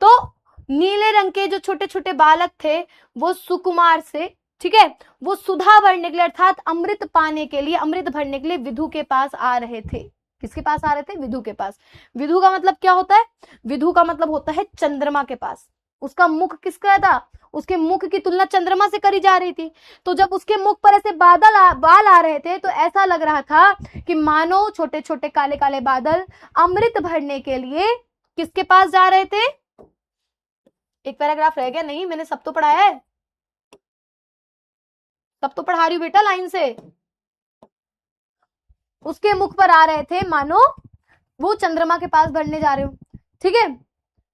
तो नीले रंग के जो छोटे छोटे बालक थे वो सुकुमार से, ठीक है, वो सुधा भरने के लिए अर्थात अमृत पाने के लिए, अमृत भरने के लिए विधु के पास आ रहे थे, किसके पास आ रहे थे, विधु के पास, विधु का मतलब क्या होता है, विधु का मतलब होता है चंद्रमा के पास, उसका मुख किसका था, उसके मुख की तुलना चंद्रमा से करी जा रही थी, तो जब उसके मुख पर ऐसे बाल आ रहे थे तो ऐसा लग रहा था कि मानो छोटे छोटे काले काले बादल अमृत भरने के लिए किसके पास जा रहे थे, एक पैराग्राफ रह गया, नहीं मैंने सब तो पढ़ाया है, सब तो पढ़ा रही हूँ बेटा लाइन से, उसके मुख पर आ रहे थे मानो वो चंद्रमा के पास भरने जा रहे हो, ठीक है,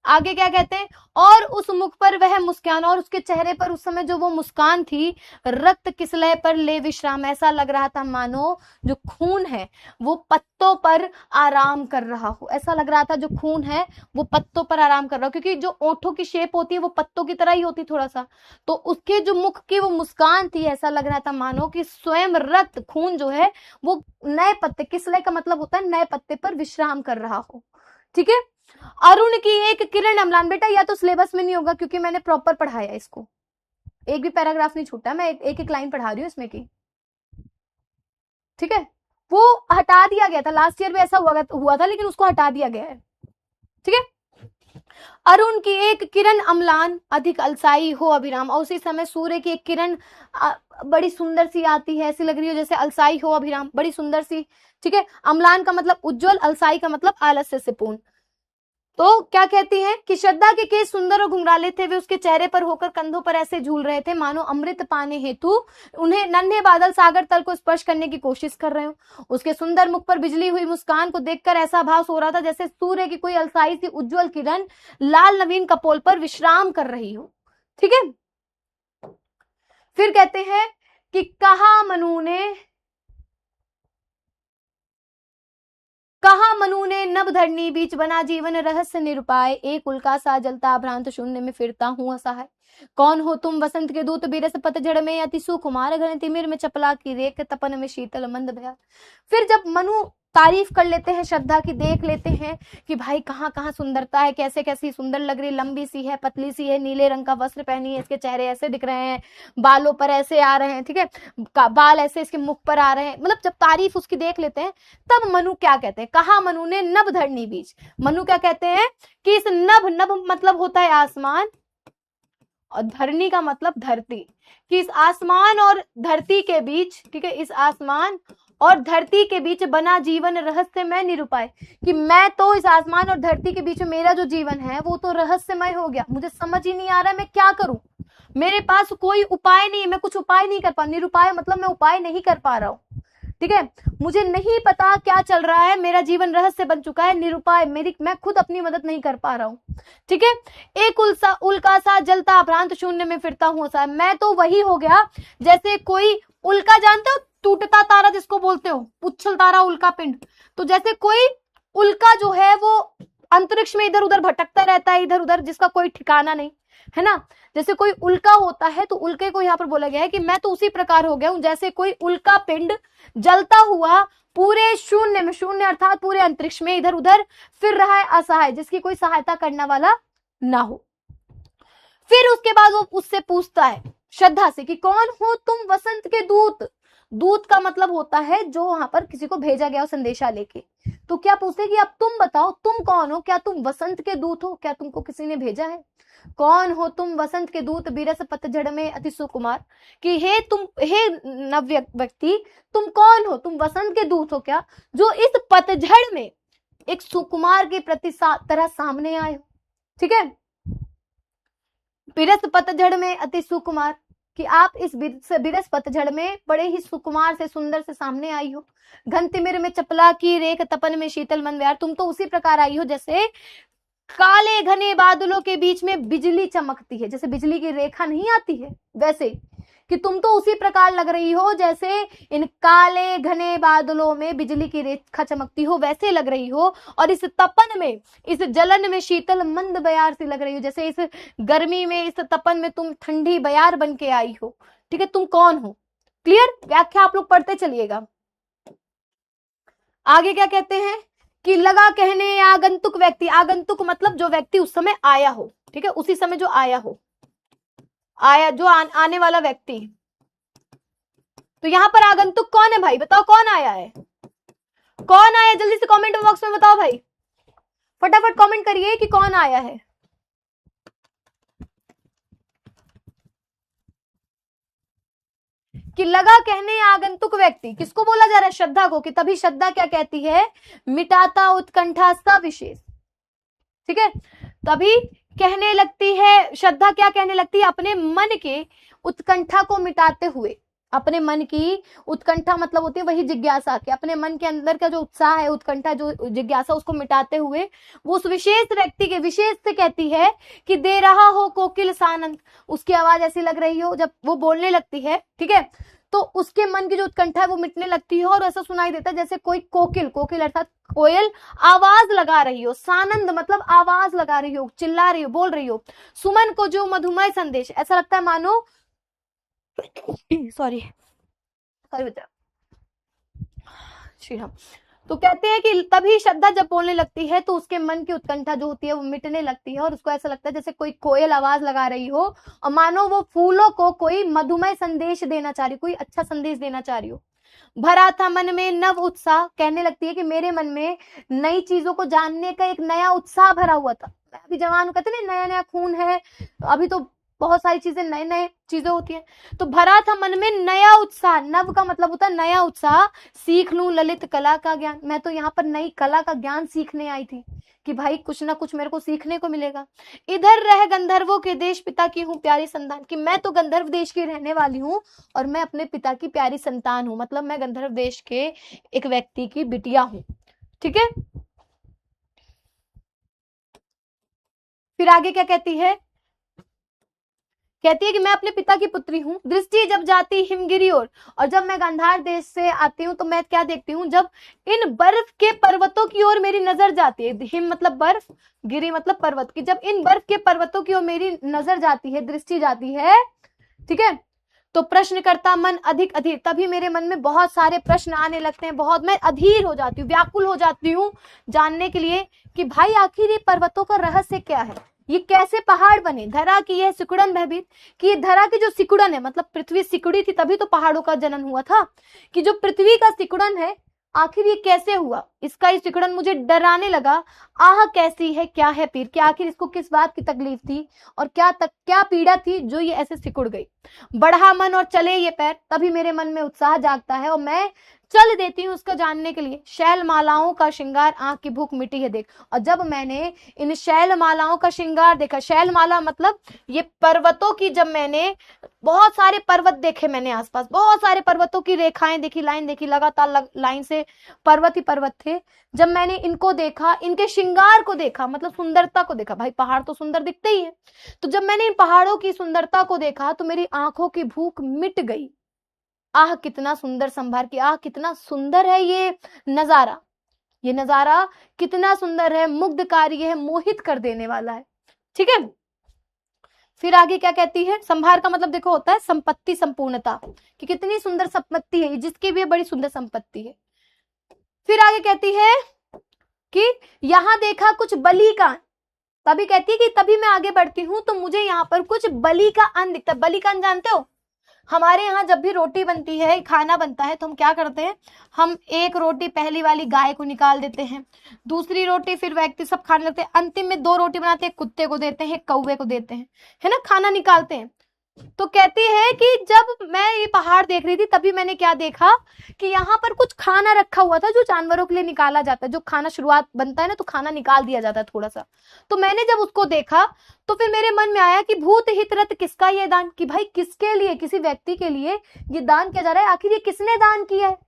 आगे क्या कहते हैं, और उस मुख पर वह मुस्कान, और उसके चेहरे पर उस समय जो वो मुस्कान थी, रक्त किसलय पर ले विश्राम, ऐसा लग रहा था मानो जो खून है वो पत्तों पर आराम कर रहा हो, ऐसा लग रहा था जो खून है वो पत्तों पर आराम कर रहा हो, क्योंकि जो ओठों की शेप होती है वो पत्तों की तरह ही होती थोड़ा सा, तो उसके जो मुख की वो मुस्कान थी, ऐसा लग रहा था मानो कि स्वयं रक्त खून जो है वो नए पत्ते, किसलय का मतलब होता है नए पत्ते पर विश्राम कर रहा हो, ठीक है, अरुण की एक किरण अम्लान, बेटा या तो सिलेबस में नहीं होगा क्योंकि मैंने प्रॉपर पढ़ाया इसको, एक भी पैराग्राफ नहीं छूटा, मैं एक एक लाइन पढ़ा रही हूँ इसमें की, ठीक है, वो हटा दिया गया था, लास्ट ईयर में ऐसा हुआ था लेकिन उसको हटा दिया गया है, ठीक है, अरुण की एक किरण अम्लान अधिक अलसाई हो अभिराम, और उसी समय सूर्य की एक किरण बड़ी सुंदर सी आती है, ऐसी लग रही हो जैसे अलसाई हो अभिराम, बड़ी सुंदर सी, ठीक है, अम्लान का मतलब उज्जवल, अलसाई का मतलब आलस्य से पूर्ण, तो क्या कहती हैं कि श्रद्धा के केस सुंदर और घुंघराले थे, वे उसके चेहरे पर होकर कंधों पर ऐसे झूल रहे थे मानो अमृत पाने हेतु उन्हें नन्हे बादल सागर तल को स्पर्श करने की कोशिश कर रहे हो, उसके सुंदर मुख पर बिजली हुई मुस्कान को देखकर ऐसा भास हो रहा था जैसे सूर्य की कोई अलसाई सी उज्जवल किरण लाल नवीन कपोल पर विश्राम कर रही हो, ठीक है, फिर कहते हैं कि कहा मनु ने नभ धरनी बीच बना जीवन रहस्य निरुपाय, एक उल्का सा जलता भ्रांत शून्य में फिरता हूँ असहाय, कौन हो तुम वसंत के दूत बिरस पतझड़ में, अति सुकुमार घन तिमिर में चपला की रेख, तपन में शीतल मंद भया, फिर जब मनु तारीफ कर लेते हैं श्रद्धा की, देख लेते हैं कि भाई कहाँ कहाँ सुंदरता है, कैसे कैसी सुंदर लग रही, लंबी सी है, पतली सी है, नीले रंग का वस्त्र पहनी है, इसके चेहरे ऐसे दिख रहे हैं, बालों पर ऐसे आ रहे हैं, ठीक है, बाल ऐसे इसके मुख पर आ रहे हैं, मतलब जब तारीफ उसकी देख लेते हैं तब मनु क्या कहते हैं, कहा मनु ने नभ धरनी बीच, मनु क्या कहते हैं कि इस नभ, नभ मतलब होता है आसमान, और धरनी का मतलब धरती, कि इस आसमान और धरती के बीच, ठीक है, इस आसमान और धरती के बीच बना जीवन रहस्यमय निरूपाय, कि मैं तो इस आसमान और धरती के बीच में मेरा जो जीवन है वो तो रहस्यमय हो गया, मुझे समझ ही नहीं आ रहा मैं क्या करूं, मेरे पास कोई उपाय नहीं, मैं कुछ उपाय नहीं कर पा, निरूपाय मतलब मैं उपाय नहीं कर पा रहा हूँ, ठीक है, मुझे नहीं पता क्या चल रहा है, मेरा जीवन रहस्य बन चुका है, निरूपाय, मैं खुद अपनी मदद नहीं कर पा रहा हूँ, ठीक है, एक उल्का सा जलता भ्रांत शून्य में फिरता हूँ, मैं तो वही हो गया जैसे कोई उल्का, जानते हो टूटता तारा जिसको बोलते हो, उछल तारा, उल्का पिंड, तो जैसे कोई उल्का जो है वो अंतरिक्ष में इधर उधर भटकता रहता है, इधर उधर, जिसका कोई ठिकाना नहीं है ना, जैसे कोई उल्का होता है, तो उल्के को यहाँ पर बोला गया है कि मैं तो उसी प्रकार हो गया हूं जैसे कोई उल्का पिंड जलता हुआ पूरे शून्य में, शून्य अर्थात पूरे अंतरिक्ष में इधर उधर फिर रहा है, असहाय, जिसकी कोई सहायता करने वाला ना हो। फिर उसके बाद वो उससे पूछता है श्रद्धा से कि कौन हो तुम वसंत के दूत, दूत का मतलब होता है जो वहां पर किसी को भेजा गया हो संदेशा लेके, तो क्या पूछते कि अब तुम बताओ तुम कौन हो, क्या तुम वसंत के दूत हो, क्या तुमको किसी ने भेजा है, कौन हो तुम वसंत के दूत बिरस पतझड़ में अति सुकुमार, कि हे नव्य व्यक्ति तुम कौन हो, तुम वसंत के दूत हो क्या, जो इस पतझड़ में एक सुकुमार के प्रति तरह सामने आए हो, ठीक है, बिरस पतझड़ में अति सुकुमार, कि आप इस बिरस पतझड़ में बड़े ही सुकुमार से, सुंदर से सामने आई हो, घन तिमिर में चपला की रेख तपन में शीतल मन व्यार, तुम तो उसी प्रकार आई हो जैसे काले घने बादलों के बीच में बिजली चमकती है, जैसे बिजली की रेखा नहीं आती है वैसे, कि तुम तो उसी प्रकार लग रही हो जैसे इन काले घने बादलों में बिजली की रेखा चमकती हो, वैसे लग रही हो, और इस तपन में, इस जलन में शीतल मंद बयार से लग रही हो, जैसे इस गर्मी में, इस तपन में तुम ठंडी बयार बन के आई हो, ठीक है, तुम कौन हो, क्लियर, व्याख्या आप लोग पढ़ते चलिएगा। आगे क्या कहते हैं कि लगा कहने आगंतुक व्यक्ति, आगंतुक मतलब जो व्यक्ति उस समय आया हो, ठीक है, उसी समय जो आया हो, आया जो आने वाला व्यक्ति, तो यहां पर आगंतुक कौन है भाई, बताओ कौन आया है, कौन आया, जल्दी से कमेंट बॉक्स में बताओ भाई, फटाफट कमेंट करिए कि कौन आया है। कि लगा कहने आगंतुक व्यक्ति, किसको बोला जा रहा है, श्रद्धा को, कि तभी श्रद्धा क्या कहती है, मिटाता उत्कंठा सा विशेष, ठीक है, तभी कहने लगती है श्रद्धा, क्या कहने लगती है, अपने मन के उत्कंठा को मिटाते हुए, अपने मन की उत्कंठा मतलब होती है वही जिज्ञासा, के अपने मन के अंदर का जो उत्साह है, उत्कंठा जो जिज्ञासा, उसको मिटाते हुए वो उस विशेष व्यक्ति के विशेष से कहती है कि दे रहा हो कोकिल सानंद, उसकी आवाज ऐसी लग रही हो जब वो बोलने लगती है, ठीक है, तो उसके मन की जो उत्कंठा है वो मिटने लगती है, और ऐसा सुनाई देता है जैसे कोई कोकिल, कोकिल अर्थात कोयल आवाज लगा रही हो, सानंद मतलब आवाज लगा रही हो, चिल्ला रही हो, बोल रही हो, सुमन को जो मधुमय संदेश, ऐसा लगता है मानो सॉरी बेटा श्री राम, तो कहते हैं कि तभी श्रद्धा जब बोलने लगती है तो उसके मन की उत्कंठा जो होती है वो मिटने लगती है, और उसको ऐसा लगता है जैसे कोई कोयल आवाज लगा रही हो, और मानो वो फूलों को कोई मधुमय संदेश देना चाह रही, कोई अच्छा संदेश देना चाह रही हो। भरा था मन में नव उत्साह, कहने लगती है कि मेरे मन में नई चीजों को जानने का एक नया उत्साह भरा हुआ था, अभी जवान कहते ना, नया नया खून है, अभी तो बहुत सारी चीजें नए नए चीजें होती हैं, तो भरा था मन में नया उत्साह, नव का मतलब होता है नया उत्साह, सीख लूं ललित कला का ज्ञान, मैं तो यहाँ पर नई कला का ज्ञान सीखने आई थी, कि भाई कुछ ना कुछ मेरे को सीखने को मिलेगा। इधर रह गंधर्वों के देश पिता की हूँ प्यारी संतान, कि मैं तो गंधर्व देश की रहने वाली हूँ और मैं अपने पिता की प्यारी संतान हूँ, मतलब मैं गंधर्व देश के एक व्यक्ति की बिटिया हूँ, ठीक है। फिर आगे क्या कहती है, कहती है कि मैं अपने पिता की पुत्री हूँ। दृष्टि जब जाती हिमगिरी और जब मैं गांधार देश से आती हूँ तो मैं क्या देखती हूँ, जब इन बर्फ के पर्वतों की ओर मेरी नजर जाती है, हिम मतलब बर्फ, गिरी मतलब पर्वत, की जब इन बर्फ के पर्वतों की ओर मेरी नजर जाती है, दृष्टि जाती है, ठीक है, तो प्रश्न करता मन अधिक अधीर, तभी मेरे मन में बहुत सारे प्रश्न आने लगते हैं, बहुत मैं अधीर हो जाती हूँ, व्याकुल हो जाती हूँ जानने के लिए कि भाई आखिर ये पर्वतों का रहस्य क्या है, ये कैसे पहाड़ बने, धरा की यह सिकुड़न भयभीत, कि धरा की जो सिकुड़न है, मतलब पृथ्वी सिकुड़ी थी तभी तो पहाड़ों का जन्म हुआ था, कि जो पृथ्वी का सिकुड़न है आखिर ये कैसे हुआ, इसका ये सिकुड़न मुझे डराने लगा। आह कैसी है, क्या है पीर, कि आखिर इसको किस बात की तकलीफ थी और क्या पीड़ा थी जो ये ऐसे सिकुड़ गई। बढ़ा मन और चले ये पैर, तभी मेरे मन में उत्साह जागता है और मैं चल देती हूँ उसको जानने के लिए। शैल मालाओं का श्रृंगार, आंख की भूख मिटी है देख। और जब मैंने इन शैल मालाओं का श्रृंगार देखा, शैल माला मतलब ये पर्वतों की, जब मैंने बहुत सारे पर्वत देखे, मैंने आसपास बहुत सारे पर्वतों की रेखाएं देखी, लाइन देखी, लगातार लाइन से पर्वत ही पर्वत थे। जब मैंने इनको देखा, इनके श्रृंगार को देखा, मतलब सुंदरता को देखा, भाई पहाड़ तो सुंदर दिखते ही है, तो जब मैंने इन पहाड़ों की सुंदरता को देखा तो मेरी आंखों की भूख मिट गई। आह कितना सुंदर संभार की, आह कितना सुंदर है ये नजारा, ये नजारा कितना सुंदर है, मुग्धकारी है, मोहित कर देने वाला है। ठीक है, फिर आगे क्या कहती है, संभार का मतलब देखो होता है संपत्ति, संपूर्णता, कि कितनी सुंदर संपत्ति है, जिसकी भी बड़ी सुंदर संपत्ति है। फिर आगे कहती है कि यहां देखा कुछ बलि का, तभी कहती है कि तभी मैं आगे बढ़ती हूं तो मुझे यहाँ पर कुछ बलि का अन्न दिखता है। बलि का अन्न जानते हो, हमारे यहाँ जब भी रोटी बनती है, खाना बनता है, तो हम क्या करते हैं, हम एक रोटी पहली वाली गाय को निकाल देते हैं, दूसरी रोटी फिर व्यक्ति सब खाने लगते हैं, अंतिम में 2 रोटी बनाते हैं, कुत्ते को देते हैं, कौवे को देते हैं, है ना, खाना निकालते हैं। तो कहती है कि जब मैं ये पहाड़ देख रही थी तभी मैंने क्या देखा कि यहाँ पर कुछ खाना रखा हुआ था जो जानवरों के लिए निकाला जाता है, जो खाना शुरुआत बनता है ना तो खाना निकाल दिया जाता है थोड़ा सा। तो मैंने जब उसको देखा तो फिर मेरे मन में आया कि भूत हित रत किसका ये दान, कि भाई किसके लिए, किसी व्यक्ति के लिए ये दान किया जा रहा है, आखिर ये किसने दान किया है।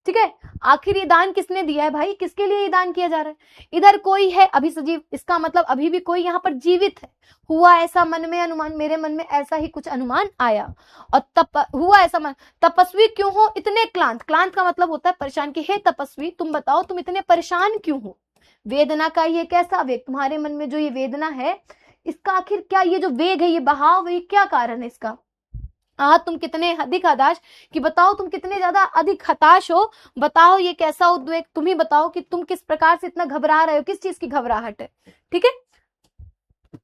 ठीक है, आखिर ये दान किसने दिया है भाई, किसके लिए ये दान किया जा रहा है। इधर कोई है अभी सजीव, इसका मतलब अभी भी कोई यहाँ पर जीवित है। हुआ ऐसा मन में अनुमान, मेरे मन में ऐसा ही कुछ अनुमान आया। और हुआ ऐसा मन, तपस्वी क्यों हो इतने क्लांत, क्लांत का मतलब होता है परेशान, कि हे तपस्वी तुम बताओ तुम इतने परेशान क्यों हो, वेदना का ये कैसा वेग, तुम्हारे मन में जो ये वेदना है इसका आखिर क्या, ये जो वेग है, ये बहाव है, क्या कारण है इसका। तुम कितने अधिक हताश, कि बताओ तुम कितने ज्यादा अधिक हताश हो, बताओ ये कैसा उद्वेग, तुम ही बताओ कि तुम किस प्रकार से इतना घबरा रहे हो, किस चीज की घबराहट है। ठीक है,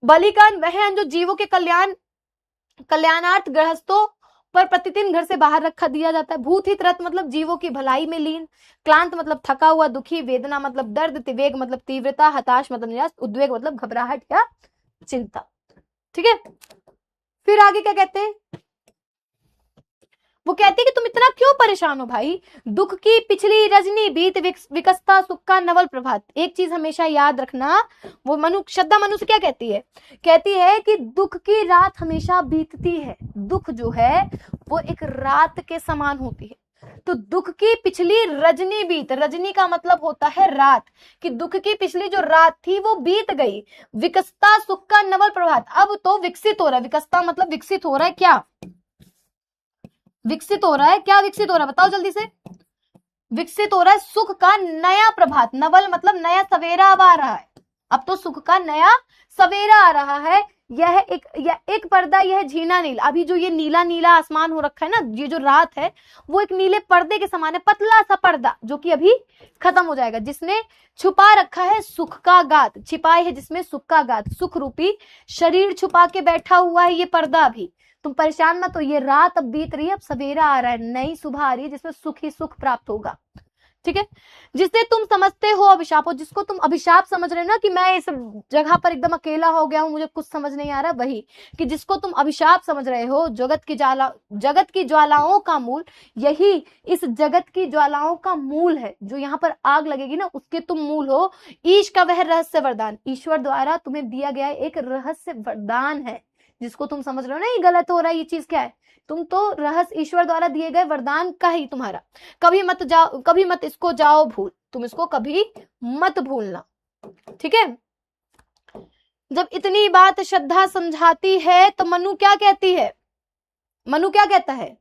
बलिकान वह जो जीवों के कल्याणार्थ गृहस्थों पर प्रतिदिन घर से बाहर रखा दिया जाता है। भूत हित रत मतलब जीवों की भलाई में लीन, क्लांत मतलब थका हुआ दुखी, वेदना मतलब दर्द, वेग मतलब तीव्रता, हताश मतलब निराश, उद्वेग मतलब घबराहट या चिंता। ठीक है, फिर आगे क्या कहते हैं, वो कहती है कि तुम इतना क्यों परेशान हो भाई, दुख की पिछली रजनी बीत विकसता सुख का नवल प्रभात। एक चीज हमेशा याद रखना, वो श्रद्धा मनु से क्या कहती है कि दुख की रात हमेशा बीतती है, दुख जो है वो एक रात के समान होती है। तो दुख की पिछली रजनी बीत, रजनी का मतलब होता है रात, कि दुख की पिछली जो रात थी वो बीत गई। विकसता सुख का नवल प्रभात, अब तो विकसित हो रहा है, विकसता मतलब विकसित हो रहा है, क्या विकसित हो रहा है, क्या विकसित हो रहा है बताओ जल्दी से, विकसित हो रहा है सुख का नया प्रभात, नवल मतलब नया सवेरा अब आ रहा है, अब तो सुख का नया सवेरा आ रहा है। यह एक पर्दा, यह झीना नीला, अभी जो ये नीला नीला आसमान हो रखा है ना, ये जो रात है वो एक नीले पर्दे के समान है, पतला सा पर्दा जो कि अभी खत्म हो जाएगा, जिसने छुपा रखा है सुख का गात, छिपाए है जिसमें सुख का गात, सुख रूपी शरीर छुपा के बैठा हुआ है ये पर्दा। अभी तुम परेशान मत हो, ये रात अब बीत रही है, अब सवेरा आ रहा है, नई सुबह आ रही है जिसमें सुख ही सुख प्राप्त होगा। ठीक है, जिसे तुम समझते हो अभिशाप हो, जिसको तुम अभिशाप समझ रहे हो ना कि मैं इस जगह पर एकदम अकेला हो गया हूं, मुझे कुछ समझ नहीं आ रहा, वही कि जिसको तुम अभिशाप समझ रहे हो, जगत की ज्वालाओं का मूल, यही इस जगत की ज्वालाओं का मूल है, जो यहाँ पर आग लगेगी ना उसके तुम मूल हो। ईश का वह रहस्य वरदान, ईश्वर द्वारा तुम्हें दिया गया एक रहस्य वरदान है, जिसको तुम समझ रहे हो ना ये गलत हो रहा है, ये चीज क्या है, तुम तो रहस्य ईश्वर द्वारा दिए गए वरदान का ही तुम्हारा, कभी मत इसको जाओ भूल, तुम इसको कभी मत भूलना। ठीक है, जब इतनी बात श्रद्धा समझाती है तो मनु क्या कहती है, मनु क्या कहता है,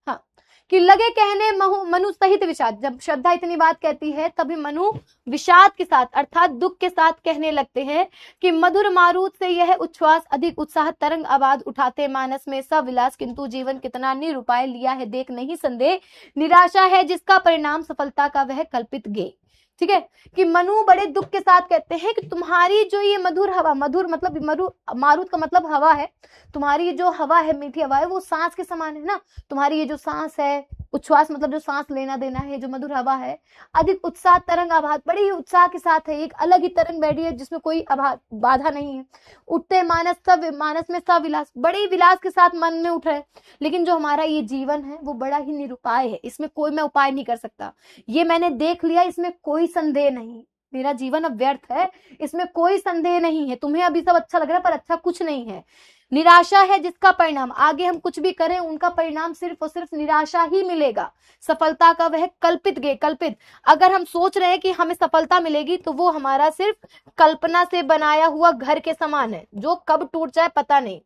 हाँ, कि लगे कहने मनु सहित विषाद, जब श्रद्धा इतनी बात कहती है तभी मनु विषाद के साथ अर्थात दुख के साथ कहने लगते हैं कि मधुर मारुत से यह उच्छ्वास अधिक उत्साह तरंग आवाज उठाते मानस में सब विलास, किंतु जीवन कितना निरुपाय लिया है देख नहीं संदेह, निराशा है जिसका परिणाम सफलता का वह कल्पित गे। ठीक है, कि मनु बड़े दुख के साथ कहते हैं कि तुम्हारी जो ये मधुर हवा, मधुर मतलब मारुत का मतलब हवा है, तुम्हारी जो हवा है, मीठी हवा है, वो सांस के समान है ना। तुम्हारी ये जो सांस है, उच्छ्वास मतलब जो सांस लेना देना है, जो मधुर हवा है, अधिक उत्साह तरंग आभात, बड़ी ही उत्साह के साथ है, एक अलग ही तरंग बैठी है जिसमें कोई बाधा नहीं है। उठते मानस में सविलास, बड़े विलास के साथ मन में उठ रहे। लेकिन जो हमारा ये जीवन है वो बड़ा ही निरुपाय है, इसमें कोई मैं उपाय नहीं कर सकता, ये मैंने देख लिया, इसमें कोई संदेह नहीं, मेरा जीवन अब व्यर्थ है, इसमें कोई संदेह नहीं है। तुम्हें अभी सब अच्छा लग रहा है पर अच्छा कुछ नहीं है। निराशा है जिसका परिणाम, आगे हम कुछ भी करें उनका परिणाम सिर्फ और सिर्फ निराशा ही मिलेगा। सफलता का वह कल्पित, अगर हम सोच रहे हैं कि हमें सफलता मिलेगी तो वो हमारा सिर्फ कल्पना से बनाया हुआ घर के समान है, जो कब टूट जाए पता नहीं।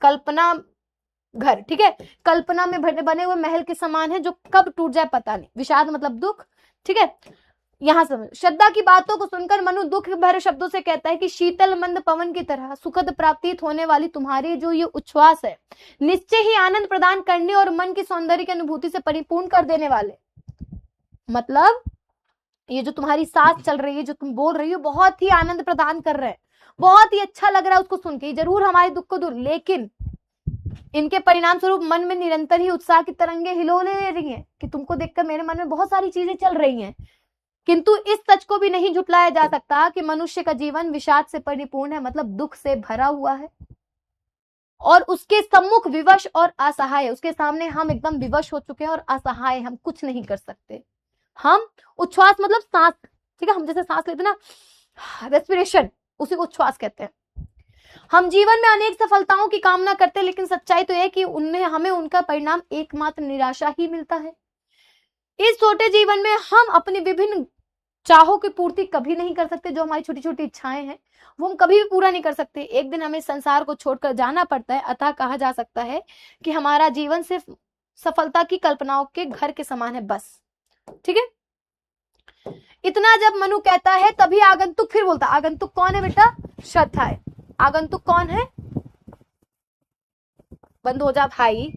कल्पना घर, ठीक है, कल्पना में बने हुए महल के समान है, जो कब टूट जाए पता नहीं। विषाद मतलब दुख, ठीक है, यहां समझ। श्रद्धा की बातों को सुनकर मनु दुख भरे शब्दों से कहता है कि शीतल मंद पवन की तरह सुखद प्राप्ति होने वाली तुम्हारी जो ये उच्छ्वास है, निश्चय ही आनंद प्रदान करने और मन की सौंदर्य की अनुभूति से परिपूर्ण कर देने वाले। मतलब ये जो तुम्हारी सांस चल रही है, जो तुम बोल रही हो, बहुत ही आनंद प्रदान कर रहे हैं, बहुत ही अच्छा लग रहा है उसको सुन के, जरूर हमारे दुख को दूर, लेकिन इनके परिणाम स्वरूप मन में निरंतर ही उत्साह की तरंगे हिलोले ले रही हैं कि तुमको देखकर मेरे मन में बहुत सारी चीजें चल रही हैं। किंतु इस सच को भी नहीं झुटलाया जा सकता कि मनुष्य का जीवन विषाद से परिपूर्ण है, मतलब दुख से भरा हुआ है, और उसके सम्मुख विवश और असहाय, उसके सामने हम एकदम विवश हो चुके हैं और असहाय, हम कुछ नहीं कर सकते। हम उच्छ्वास मतलब सांस, ठीक है, हम जैसे सांस लेते ना, रेस्पिरेशन, उसी को उच्छ्वास कहते हैं। हम जीवन में अनेक सफलताओं की कामना करते हैं, लेकिन सच्चाई तो है कि उनमें हमें उनका परिणाम एकमात्र निराशा ही मिलता है। इस छोटे जीवन में हम अपनी विभिन्न चाहों की पूर्ति कभी नहीं कर सकते, जो हमारी छोटी छोटी इच्छाएं हैं वो हम कभी भी पूरा नहीं कर सकते। एक दिन हमें संसार को छोड़कर जाना पड़ता है, अतः कहा जा सकता है कि हमारा जीवन सिर्फ सफलता की कल्पनाओं के घर के समान है, बस, ठीक है। इतना जब मनु कहता है तभी आगंतुक फिर बोलता, आगंतुक कौन है बेटा? श्रद्धा है। आगंतुक कौन है? बंद हो जा भाई।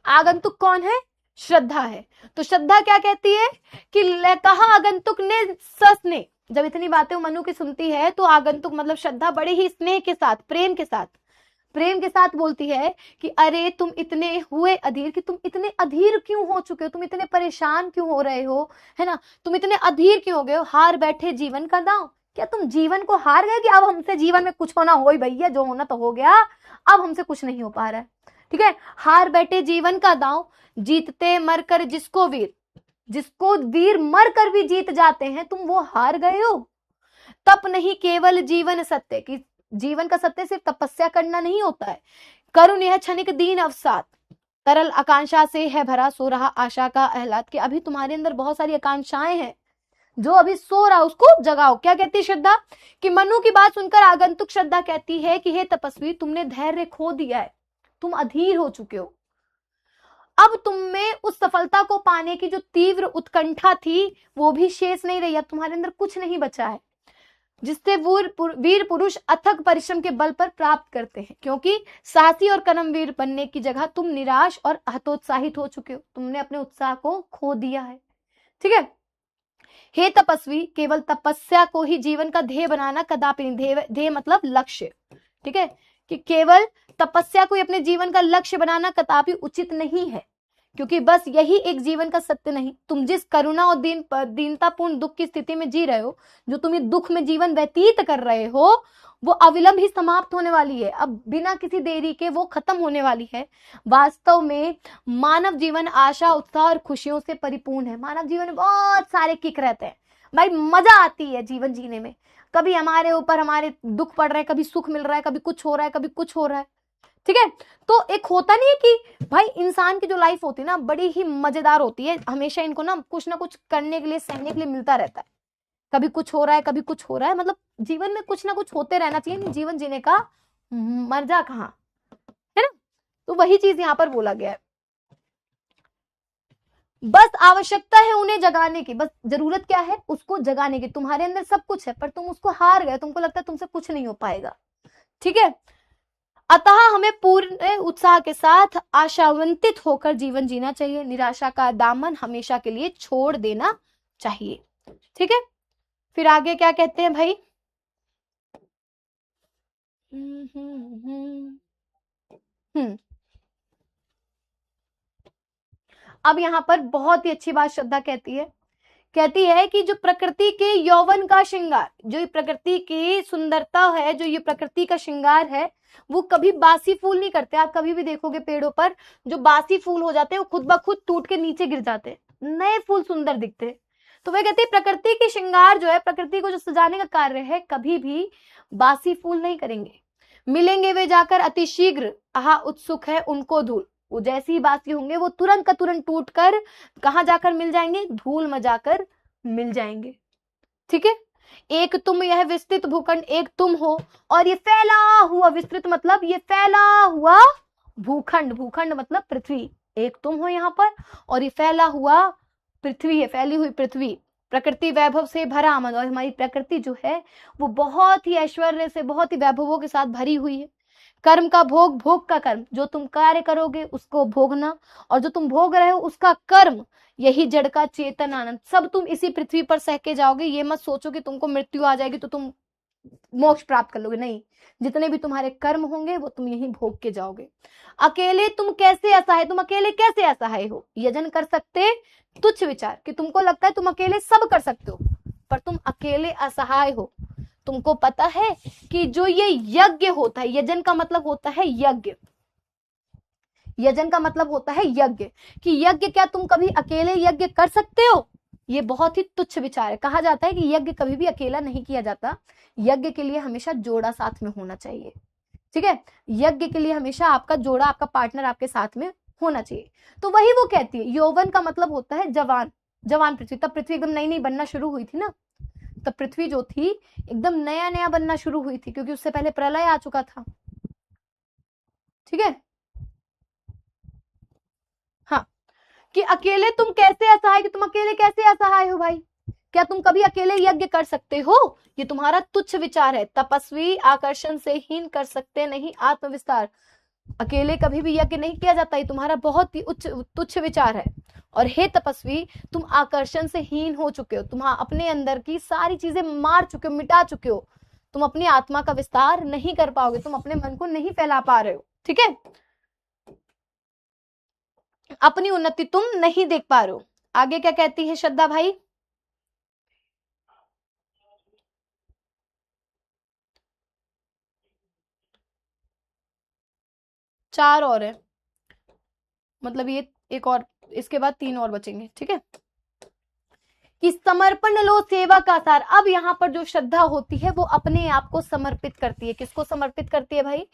आगंतुक कौन है? श्रद्धा है। तो श्रद्धा क्या कहती है कि कहा आगंतुक ने सस ने, जब इतनी बातें मनु की सुनती है तो आगंतुक मतलब श्रद्धा बड़े ही स्नेह के साथ, प्रेम के साथ बोलती है कि अरे तुम इतने हुए अधीर, कि तुम इतने अधीर क्यों हो चुके हो, तुम इतने परेशान क्यों हो रहे हो, है ना, तुम इतने अधीर क्यों हो गए हो, हार बैठे जीवन का दांव। क्या तुम जीवन को हार गए कि अब हमसे जीवन में कुछ होना हो ही भैया, जो होना तो हो गया, अब हमसे कुछ नहीं हो पा रहा है, ठीक है। हार बैठे जीवन का दांव, जीतते मरकर जिसको वीर मरकर भी जीत जाते हैं, तुम वो हार गए हो। तप नहीं केवल जीवन सत्य, कि जीवन का सत्य सिर्फ तपस्या करना नहीं होता है। करुण यह क्षणिक दीन अवसाद, तरल आकांक्षा से है भरा सो रहा आशा का आह्लाद, कि अभी तुम्हारे अंदर बहुत सारी आकांक्षाएं हैं, जो अभी सो रहा उसको जगाओ। क्या कहती श्रद्धा? कि मनु की बात सुनकर आगंतुक श्रद्धा कहती है कि हे तपस्वी, तुमने धैर्य खो दिया है, तुम अधीर हो चुके हो। अब तुम में उस सफलता को पाने की जो तीव्र उत्कंठा थी वो भी शेष नहीं रही, अब तुम्हारे अंदर कुछ नहीं बचा है, जिससे वीर पुरुष अथक परिश्रम के बल पर प्राप्त करते हैं। क्योंकि साहसी और कर्मवीर बनने की जगह तुम निराश और हतोत्साहित हो चुके हो, तुमने अपने उत्साह को खो दिया है, ठीक है। हे तपस्वी, केवल तपस्या को ही जीवन का ध्येय बनाना कदापि नहीं, ध्येय मतलब लक्ष्य, ठीक है, कि केवल तपस्या को ही अपने जीवन का लक्ष्य बनाना कदापि उचित नहीं है, क्योंकि बस यही एक जीवन का सत्य नहीं। तुम जिस करुणा और दीनतापूर्ण दुख की स्थिति में जी रहे हो, जो तुम इस दुख में जीवन व्यतीत कर रहे हो, वो अविलंब ही समाप्त होने वाली है, अब बिना किसी देरी के वो खत्म होने वाली है। वास्तव में मानव जीवन आशा, उत्साह और खुशियों से परिपूर्ण है। मानव जीवन में बहुत सारे किक रहते हैं भाई, मजा आती है जीवन जीने में। कभी हमारे ऊपर हमारे दुख पड़ रहे हैं, कभी सुख मिल रहा है, कभी कुछ हो रहा है, कभी कुछ हो रहा है, ठीक है। तो एक होता नहीं है कि भाई इंसान की जो लाइफ होती है ना बड़ी ही मजेदार होती है, हमेशा इनको ना कुछ करने के लिए, सहने के लिए मिलता रहता है। कभी कुछ हो रहा है, कभी कुछ हो रहा है, मतलब जीवन में कुछ ना कुछ होते रहना चाहिए, जीवन जीने का मजा कहाँ है ना। तो वही चीज यहाँ पर बोला गया है। बस आवश्यकता है उन्हें जगाने की, बस जरूरत क्या है, उसको जगाने की। तुम्हारे अंदर सब कुछ है पर तुम उसको हार गए, तुमको लगता है तुमसे कुछ नहीं हो पाएगा, ठीक है। अतः हमें पूर्ण उत्साह के साथ आशावंतित होकर जीवन जीना चाहिए, निराशा का दामन हमेशा के लिए छोड़ देना चाहिए। ठीक है, फिर आगे क्या कहते हैं भाई, अब यहाँ पर बहुत ही अच्छी बात श्रद्धा कहती है कि जो प्रकृति के यौवन का श्रृंगार, जो ये प्रकृति की सुंदरता है, जो ये प्रकृति का श्रृंगार है, वो कभी बासी फूल नहीं करते। आप कभी भी देखोगे पेड़ों पर जो बासी फूल हो जाते हैं वो खुद ब खुद टूट के नीचे गिर जाते हैं, नए फूल सुंदर दिखते हैं। तो वह कहती है प्रकृति की श्रृंगार जो है, प्रकृति को जो सजाने का कार्य है, कभी भी बासी फूल नहीं करेंगे। मिलेंगे वे जाकर अति शीघ्र, आहा उत्सुक है उनको धूल। वो जैसे ही बासी होंगे वो तुरंत का तुरंत टूट कर कहां जाकर मिल जाएंगे, धूल में जाकर मिल जाएंगे। ठीक है, एक तुम यह विस्तृत भूखंड, एक तुम हो और ये फैला हुआ, विस्तृत मतलब ये फैला हुआ भूखंड, भूखंड मतलब पृथ्वी, एक तुम हो यहाँ पर और ये फैला हुआ पृथ्वी है, फैली हुई पृथ्वी। प्रकृति वैभव से भरा आमद, और हमारी प्रकृति जो है वो बहुत ही ऐश्वर्य से, बहुत ही वैभवों के साथ भरी हुई है। कर्म का भोग, भोग का कर्म, जो तुम कार्य करोगे उसको भोगना, और जो तुम भोग रहे हो उसका कर्म, यही जड़ का चेतन आनंद। सब तुम इसी पृथ्वी पर सह के जाओगे। ये मत सोचो कि तुमको मृत्यु आ जाएगी तो तुम मोक्ष प्राप्त कर लोगे, नहीं, जितने भी तुम्हारे कर्म होंगे वो तुम यही भोग के जाओगे। अकेले तुम कैसे असहाय, तुम अकेले कैसे असहाय हो, यजन कर सकते तुच्छ विचार, कि तुमको लगता है तुम अकेले सब कर सकते हो पर तुम अकेले असहाय हो। तुमको पता है कि जो ये यज्ञ होता है, यजन का मतलब होता है यज्ञ, यजन का मतलब होता है यज्ञ, कि यज्ञ क्या तुम कभी अकेले यज्ञ कर सकते हो, ये बहुत ही तुच्छ विचार है। कहा जाता है कि यज्ञ कभी भी अकेला नहीं किया जाता, यज्ञ के लिए हमेशा जोड़ा साथ में होना चाहिए। ठीक है, यज्ञ के लिए हमेशा आपका जोड़ा, आपका पार्टनर आपके साथ में होना चाहिए। तो वही वो कहती है, यौवन का मतलब होता है जवान, जवान पृथ्वी। तब पृथ्वी एकदम नई नई बनना शुरू हुई थी ना, तब पृथ्वी जो थी एकदम नया नया बनना शुरू हुई थी, क्योंकि उससे पहले प्रलय आ चुका था। ठीक है, हाँ, कि अकेले तुम कैसे असहाय, कि तुम अकेले कैसे असहाय हो भाई, क्या तुम कभी अकेले यज्ञ कर सकते हो, ये तुम्हारा तुच्छ विचार है। तपस्वी आकर्षण से हीन कर सकते नहीं आत्मविस्तार, अकेले कभी भी यज्ञ नहीं किया जाता, ये तुम्हारा बहुत ही उच्च तुच्छ विचार है। और हे तपस्वी, तुम आकर्षण से हीन हो चुके हो, तुम अपने अंदर की सारी चीजें मार चुके हो, मिटा चुके हो, तुम अपनी आत्मा का विस्तार नहीं कर पाओगे, तुम अपने मन को नहीं फैला पा रहे हो। ठीक है, अपनी उन्नति तुम नहीं देख पा रहे हो। आगे क्या कहती है श्रद्धा भाई, चार और है, मतलब ये एक और, इसके बाद 3 और बचेंगे। ठीक है, कि समर्पण लो सेवा का सार। अब यहाँ पर जो श्रद्धा होती है वो अपने आप को समर्पित करती है। किसको समर्पित करती है भाई,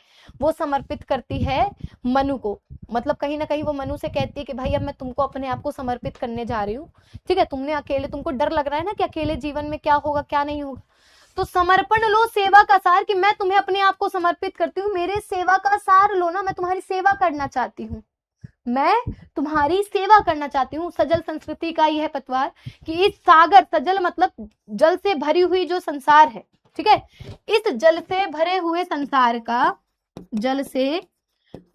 वो समर्पित करती है मनु को। मतलब कहीं ना कहीं वो मनु से कहती है कि भाई अब मैं तुमको अपने आप को समर्पित करने जा रही हूँ। ठीक है, तुमने अकेले, तुमको डर लग रहा है ना कि अकेले जीवन में क्या होगा क्या नहीं होगा, तो समर्पण लो सेवा का सार, कि मैं तुम्हें अपने आप को समर्पित करती हूँ, मेरे सेवा का सार लो ना, मैं तुम्हारी सेवा करना चाहती हूँ, मैं तुम्हारी सेवा करना चाहती हूँ। सजल संस्कृति का यह पतवार, कि इस सागर, सजल मतलब जल से भरी हुई जो संसार है, ठीक है, इस जल से भरे हुए संसार का, जल से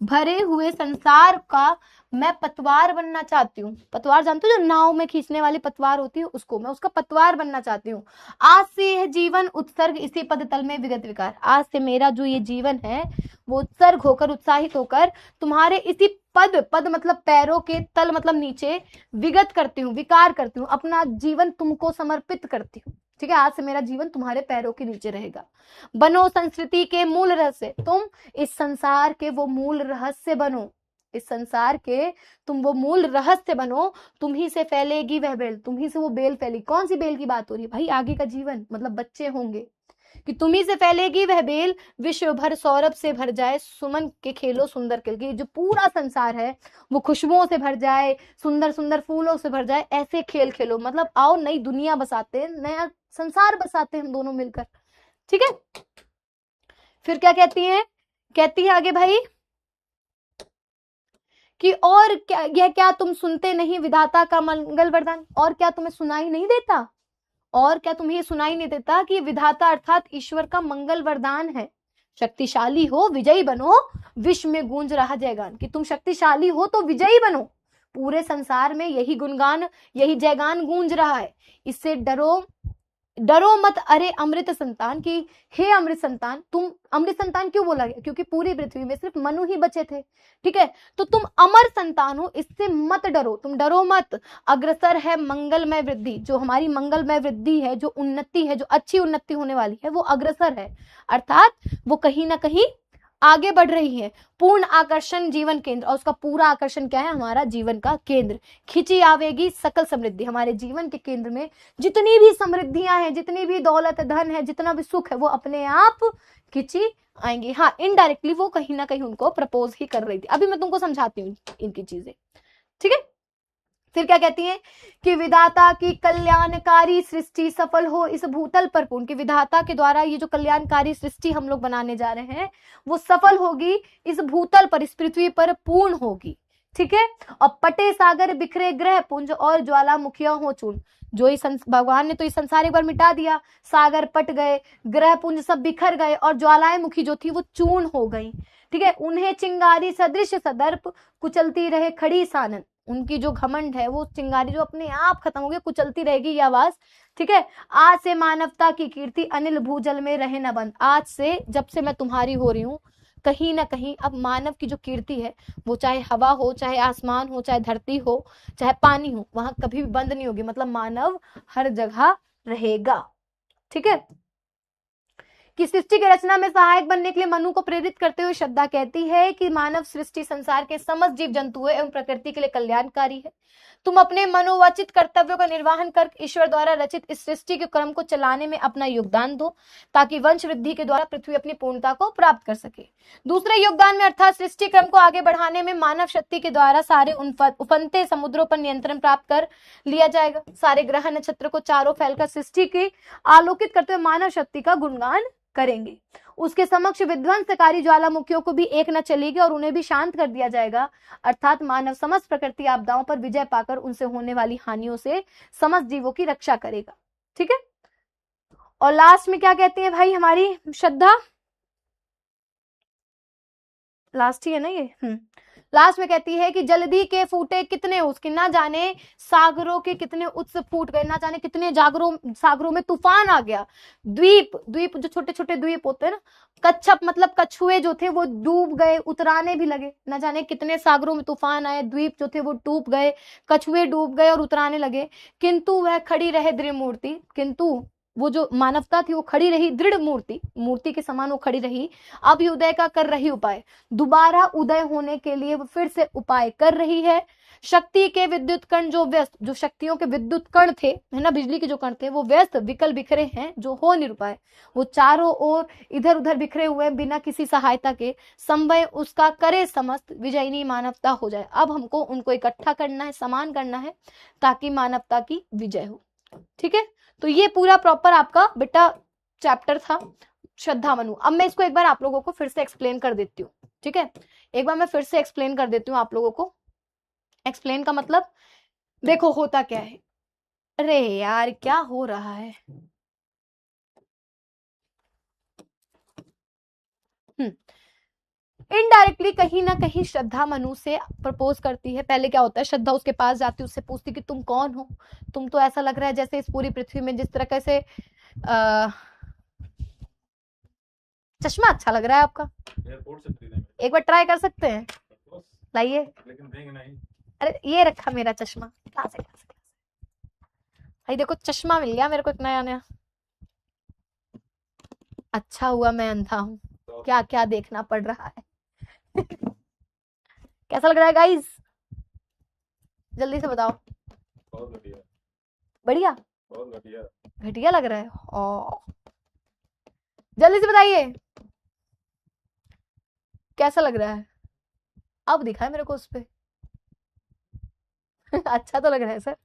भरे हुए संसार का मैं पतवार बनना चाहती हूँ। पतवार जानते हो, जो नाव में खींचने वाली पतवार होती है, उसको मैं उसका पतवार बनना चाहती हूँ। आज से यह जीवन उत्सर्ग इसी पद तल में विगत विकार, आज से मेरा जो ये जीवन है वो उत्सर्ग होकर, उत्साहित होकर तुम्हारे इसी पद, पद मतलब पैरों के तल मतलब नीचे, विगत करती हूँ, विकार करती हूँ, अपना जीवन तुमको समर्पित करती हूँ। ठीक है, आज से मेरा जीवन तुम्हारे पैरों के नीचे रहेगा। बनो संस्कृति के मूल रहस्य, तुम इस संसार के वो मूल रहस्य बनो, इस संसार के तुम वो मूल रहस्य बनो। तुम ही से फैलेगी वह बेल, तुम ही से वो बेल फैली। कौन सी बेल की बात हो रही है भाई, आगे का जीवन, मतलब बच्चे होंगे, कि तुम्ही से फैलेगी वह बेल, विश्व भर सौरभ से भर जाए, सुमन के खेलो सुंदर खेल, के जो पूरा संसार है वो खुशबुओं से भर जाए, सुंदर सुंदर फूलों से भर जाए, ऐसे खेल खेलो। मतलब आओ नई दुनिया बसाते हैं, नया संसार बसाते हैं हम दोनों मिलकर। ठीक है, फिर क्या कहती है, कहती है आगे भाई कि और क्या, यह क्या तुम सुनते नहीं विधाता का मंगल वरदान, और क्या तुम्हें सुनाई नहीं देता, और क्या तुम्हें सुनाई नहीं देता कि विधाता अर्थात ईश्वर का मंगल वरदान है। शक्तिशाली हो विजयी बनो, विश्व में गूंज रहा जयगान, कि तुम शक्तिशाली हो तो विजयी बनो, पूरे संसार में यही गुणगान, यही जयगान गूंज रहा है। इससे डरो मत अरे अमृत संतान की, हे अमृत संतान। तुम अमृत संतान क्यों बोला गया? क्योंकि पूरी पृथ्वी में सिर्फ मनु ही बचे थे, ठीक है। तो तुम अमर संतान हो, इससे मत डरो, तुम डरो मत। अग्रसर है मंगलमय वृद्धि, जो हमारी मंगलमय वृद्धि है, जो उन्नति है, जो अच्छी उन्नति होने वाली है, वो अग्रसर है, अर्थात वो कहीं ना कहीं आगे बढ़ रही है। पूर्ण आकर्षण जीवन केंद्र, और उसका पूरा आकर्षण क्या है? हमारा जीवन का केंद्र। खिंची आवेगी सकल समृद्धि, हमारे जीवन के केंद्र में जितनी भी समृद्धियां हैं, जितनी भी दौलत धन है, जितना भी सुख है, वो अपने आप खिंची आएंगी। हाँ, इनडायरेक्टली वो कहीं ना कहीं उनको प्रपोज ही कर रही थी। अभी मैं तुमको समझाती हूँ इनकी चीजें, ठीक है। फिर क्या कहती हैं कि विधाता की कल्याणकारी सृष्टि सफल हो इस भूतल पर पूर्ण, कि विधाता के द्वारा ये जो कल्याणकारी सृष्टि हम लोग बनाने जा रहे हैं वो सफल होगी इस भूतल पर, इस पृथ्वी पर पूर्ण होगी, ठीक है। और पटे सागर बिखरे ग्रह पुंज और ज्वालामुखियां हो चूर्ण, जो भगवान ने तो इस संसार एक बार मिटा दिया, सागर पट गए, ग्रह पुंज सब बिखर गए और ज्वालाएं मुखी जो थी वो चूर्ण हो गई, ठीक है। उन्हें चिंगारी सदृश सदर्प कुचलती रहे खड़ी सानन, उनकी जो घमंड है वो चिंगारी जो अपने आप खत्म हो गई, कुचलती रहेगी ये आवाज, ठीक है। आज से मानवता की कीर्ति अनिल भूजल में रहे न बंद, आज से जब से मैं तुम्हारी हो रही हूँ, कहीं ना कहीं अब मानव की जो कीर्ति है वो चाहे हवा हो, चाहे आसमान हो, चाहे धरती हो, चाहे पानी हो, वहां कभी भी बंद नहीं होगी। मतलब मानव हर जगह रहेगा, ठीक है। कि सृष्टि की रचना में सहायक बनने के लिए मनु को प्रेरित करते हुए श्रद्धा कहती है कि मानव सृष्टि संसार के समस्त जीव जंतुओं एवं प्रकृति के लिए कल्याणकारी है। तुम अपने मनोवाचित कर्तव्यों का निर्वहन कर ईश्वर द्वारा रचित इस सृष्टि के क्रम को चलाने में अपना योगदान दो, ताकि वंश वृद्धि के द्वारा पृथ्वी अपनी पूर्णता को प्राप्त कर सके। दूसरे योगदान में अर्थात सृष्टि क्रम को आगे बढ़ाने में मानव शक्ति के द्वारा सारे उफनते समुद्रों पर नियंत्रण प्राप्त कर लिया जाएगा। सारे ग्रह नक्षत्र को चारों फैलकर सृष्टि की आलोकित करते हुए मानव शक्ति का गुणगान करेंगे। उसके समक्ष विध्वंसकारी ज्वालामुखियों को भी एक न चलेगी और उन्हें भी शांत कर दिया जाएगा, अर्थात मानव समस्त प्रकृति आपदाओं पर विजय पाकर उनसे होने वाली हानियों से समस्त जीवों की रक्षा करेगा, ठीक है। और लास्ट में क्या कहती है भाई हमारी श्रद्धा, लास्ट ही है ना ये, लास्ट में कहती है कि जल्दी के फूटे कितने उसके, ना जाने सागरों के कितने उत्स फूट गए, ना जाने कितने सागरों में तूफान आ गया। द्वीप जो छोटे छोटे द्वीप होते हैं ना, कच्छप मतलब कछुए जो थे वो डूब गए, उतराने भी लगे। ना जाने कितने सागरों में तूफान आए, द्वीप जो थे वो डूब गए, कछुए डूब गए और उतराने लगे, किंतु वह खड़ी रहे दृढ़ मूर्ति। किंतु वो जो मानवता थी वो खड़ी रही दृढ़ मूर्ति के समान वो खड़ी रही। अब उदय का कर रही उपाय, दोबारा उदय होने के लिए वो फिर से उपाय कर रही है। शक्ति के विद्युत कण जो व्यस्त, जो शक्तियों के विद्युत कण थे, है ना, बिजली के जो कण थे वो व्यस्त विकल बिखरे हैं, जो हो निरुपाय, वो चारों ओर इधर उधर बिखरे हुए बिना किसी सहायता के। संभय उसका करे समस्त विजयनी मानवता हो जाए। अब हमको उनको इकट्ठा करना है, समान करना है, ताकि मानवता की विजय हो, ठीक है। तो ये पूरा प्रॉपर आपका बेटा चैप्टर था श्रद्धा मनु। अब मैं इसको एक बार आप लोगों को फिर से एक्सप्लेन कर देती हूँ, ठीक है। एक बार मैं फिर से एक्सप्लेन कर देती हूँ आप लोगों को। एक्सप्लेन का मतलब देखो होता क्या है। अरे यार क्या हो रहा है, इनडायरेक्टली कहीं ना कहीं श्रद्धा मनु से प्रपोज करती है। पहले क्या होता है, श्रद्धा उसके पास जाती है, उससे पूछती कि तुम कौन हो, तुम तो ऐसा लग रहा है जैसे इस पूरी पृथ्वी में जिस तरह से चश्मा अच्छा लग रहा है आपका, एक बार ट्राई कर सकते हैं, लाइए। अरे ये रखा मेरा चश्मा, भाई देखो चश्मा मिल गया मेरे को एक नया नया। अच्छा हुआ मैं अंधा हूँ, क्या क्या देखना पड़ रहा है। कैसा लग रहा है गाइस, जल्दी से बताओ। बहुत बढ़िया, बढ़िया, बहुत बढ़िया, घटिया लग रहा है। जल्दी से बताइए कैसा लग रहा है। अब दिखा है मेरे को उस पे। अच्छा तो लग रहा है सर,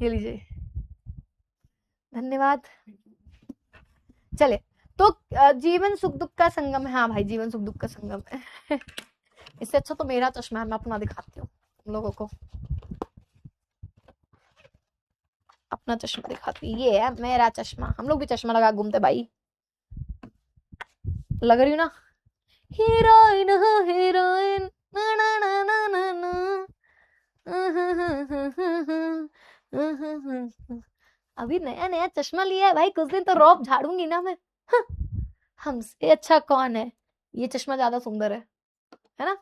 ये लीजिए, धन्यवाद। चले तो जीवन सुख दुख का संगम है। हाँ भाई जीवन सुख दुख का संगम है। इससे अच्छा तो मेरा चश्मा है, मैं अपना दिखाती हूँ लोगों को, अपना चश्मा दिखाती हूँ। ये है मेरा चश्मा, हम लोग भी चश्मा लगा घूमते भाई, लग रही हूँ ना हीरोइन, हीरोइन ना ना ना ना ना ना। अभी नया नया चश्मा लिया है भाई, कुछ दिन तो रौब झाड़ूंगी ना मैं। हाँ, हमसे अच्छा कौन है, ये चश्मा ज्यादा सुंदर है ना।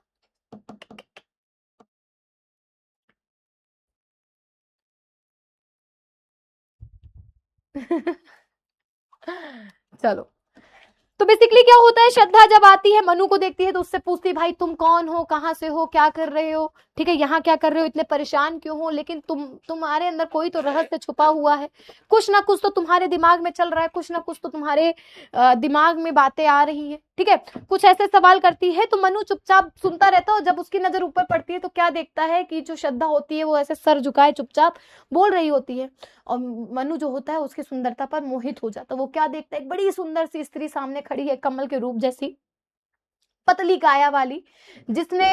चलो, तो बेसिकली क्या होता है, श्रद्धा जब आती है मनु को देखती है तो उससे पूछती है भाई तुम कौन हो, कहाँ से हो, क्या कर रहे हो, ठीक है, यहाँ क्या कर रहे हो, इतने परेशान क्यों हो, लेकिन तुम्हारे अंदर कोई तो रहस्य छुपा हुआ है, कुछ ना कुछ तो तुम्हारे दिमाग में चल रहा है, कुछ ना कुछ तो तुम्हारे दिमाग में बातें आ रही हैं, ठीक है, कुछ ऐसे सवाल करती है। तो मनु चुपचाप सुनता रहता है, और जब उसकी नजर ऊपर पड़ती है तो क्या देखता है कि जो श्रद्धा होती है वो ऐसे सर झुकाए चुपचाप बोल रही होती है, और मनु जो होता है उसकी सुंदरता पर मोहित हो जाता है। वो क्या देखता है, एक बड़ी सुंदर सी स्त्री सामने खड़ी है, कमल के रूप जैसी, पतली काया वाली, जिसने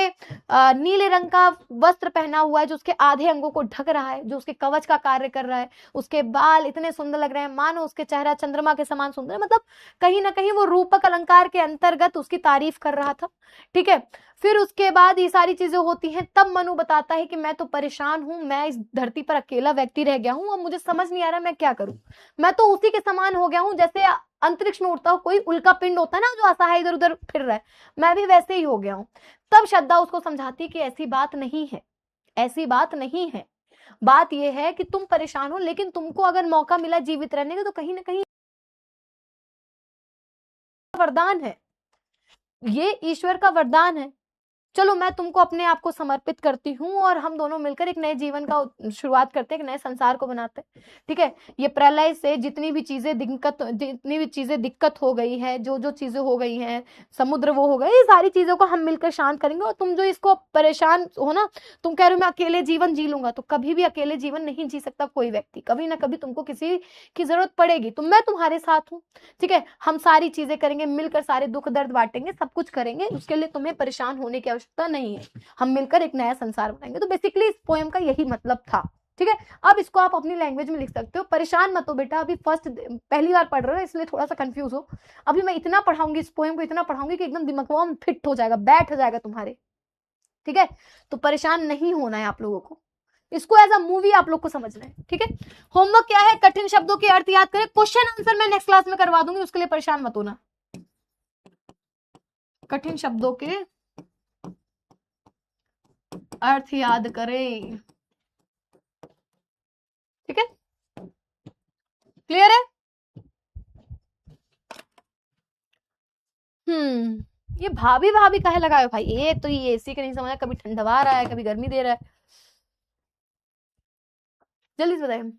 नीले रंग का वस्त्र पहना हुआ है जो उसके आधे अंगों को ढक रहा है, जो उसके कवच का कार्य कर रहा है, उसके बाल इतने सुंदर लग रहे हैं मानो उसके चेहरा चंद्रमा के समान सुंदर है, मतलब कहीं ना कहीं वो रूपक अलंकार के अंतर्गत उसकी तारीफ कर रहा था, ठीक है। फिर उसके बाद ये सारी चीजें होती हैं, तब मनु बताता है कि मैं तो परेशान हूं, मैं इस धरती पर अकेला व्यक्ति रह गया हूं, और मुझे समझ नहीं आ रहा मैं क्या करूं, मैं तो उसी के समान हो गया हूं जैसे अंतरिक्ष में उड़ता हो कोई उल्का पिंड होता है ना जो असहाय इधर उधर फिर रहा है, मैं भी वैसे ही हो गया हूं। तब श्रद्धा उसको समझाती कि ऐसी बात नहीं है, ऐसी बात नहीं है, बात यह है कि तुम परेशान हो, लेकिन तुमको अगर मौका मिला जीवित रहने का तो कहीं ना कहीं वरदान है, ये ईश्वर का वरदान है। चलो मैं तुमको अपने आप को समर्पित करती हूँ, और हम दोनों मिलकर एक नए जीवन का शुरुआत करते हैं, एक नए संसार को बनाते हैं, ठीक है। ये प्रलय से जितनी भी चीजें दिक्कत हो गई है, जो जो चीजें हो गई हैं, समुद्र वो हो गए, ये सारी चीजों को हम मिलकर शांत करेंगे। और तुम जो इसको परेशान हो ना, तुम कह रहे हो मैं अकेले जीवन जी लूंगा, तो कभी भी अकेले जीवन नहीं जी सकता कोई व्यक्ति, कभी ना कभी तुमको किसी की जरूरत पड़ेगी, तो मैं तुम्हारे साथ हूँ, ठीक है। हम सारी चीजें करेंगे मिलकर, सारे दुख दर्द बांटेंगे, सब कुछ करेंगे, उसके लिए तुम्हें परेशान होने की आवश्यकता नहीं है, हम मिलकर एक नया संसार बनाएंगे। तो बेसिकली इस पोएम का यही मतलब था, ठीक है। अब इसको आप अपनी लैंग्वेज में लिख सकते हो। परेशान मत हो बेटा, अभी पहली बार पढ़ रहे हो इसलिए थोड़ा सा कंफ्यूज हो, अभी मैं इतना पढ़ाऊंगी इस पोएम को, इतना पढ़ाऊंगी कि एकदम दिमाग में फिट हो जाएगा, बैठ जाएगा तुम्हारे, ठीक है। तो परेशान नहीं होना है आप लोगों को, इसको एज अ मूवी आप लोग को समझना है, ठीक है। होमवर्क क्या है, कठिन शब्दों के अर्थ याद करें, क्वेश्चन आंसर मैं नेक्स्ट क्लास में करवा दूंगी, उसके लिए परेशान मत होना। कठिन शब्दों के अर्थ याद करें, ठीक है, क्लियर है। ये भाभी भाभी काहे लगाए भाई, ये तो ये एसी का नहीं समझा, कभी ठंडवा रहा है कभी गर्मी दे रहा है, जल्दी से बताइए।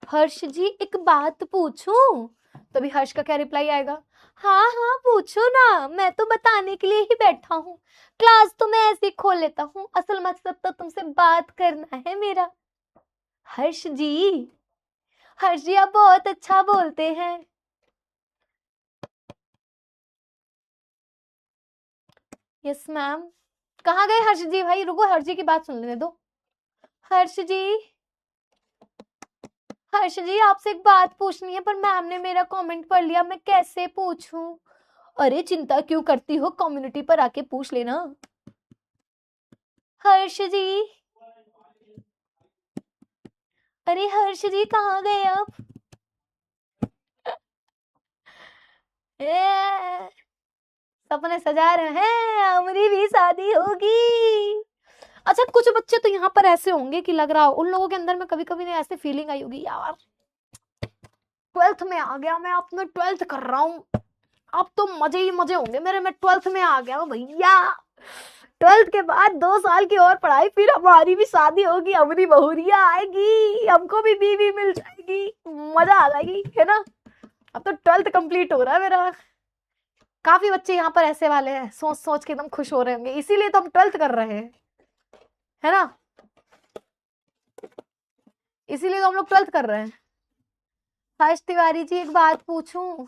हर्ष जी एक बात पूछूं, तभी हर्ष का क्या रिप्लाई आएगा, हाँ हाँ पूछो ना, मैं तो बताने के लिए ही बैठा हूँ, क्लास तो मैं ऐसे ही खोल लेता हूँ, असल मकसद तो तुमसे बात करना है मेरा। हर्ष जी, हर्ष जी आप बहुत अच्छा बोलते हैं। Yes ma'am. कहाँ गए हर्ष जी, भाई रुको, हर्ष जी की बात सुन लेने दो। हर्ष जी, हर्ष जी आपसे एक बात पूछनी है, पर मैम ने मेरा कमेंट पढ़ लिया, मैं कैसे पूछूं। अरे चिंता क्यों करती हो, कम्युनिटी पर आके पूछ लेना। हर्ष जी, अरे हर्ष जी कहाँ गए आप। सपने सजा रहे हैं, हमारी भी शादी होगी। अच्छा कुछ बच्चे तो यहाँ पर ऐसे होंगे कि लग रहा हो उन लोगों के अंदर में कभी कभी नहीं ऐसे फीलिंग आई होगी, यार 12th में आ गया मैं, अब मैं 12th कर रहा हूँ, अब तो मजे ही मजे होंगे मेरे, मैं 12th में आ गया हूँ भैया, 12th के बाद 2 साल की और पढ़ाई, फिर हमारी भी शादी होगी, हमारी बहुरिया आएगी, हमको भी बीवी मिल जाएगी, मजा आ जाएगी, है ना। अब तो 12th कंप्लीट हो रहा है मेरा। काफी बच्चे यहाँ पर ऐसे वाले हैं, सोच सोच के एकदम खुश हो रहे होंगे, इसीलिए तो हम 12th कर रहे हैं, है ना, इसीलिए तो हम लोग 12th कर रहे हैं। हर्ष तिवारी जी एक बात पूछूं,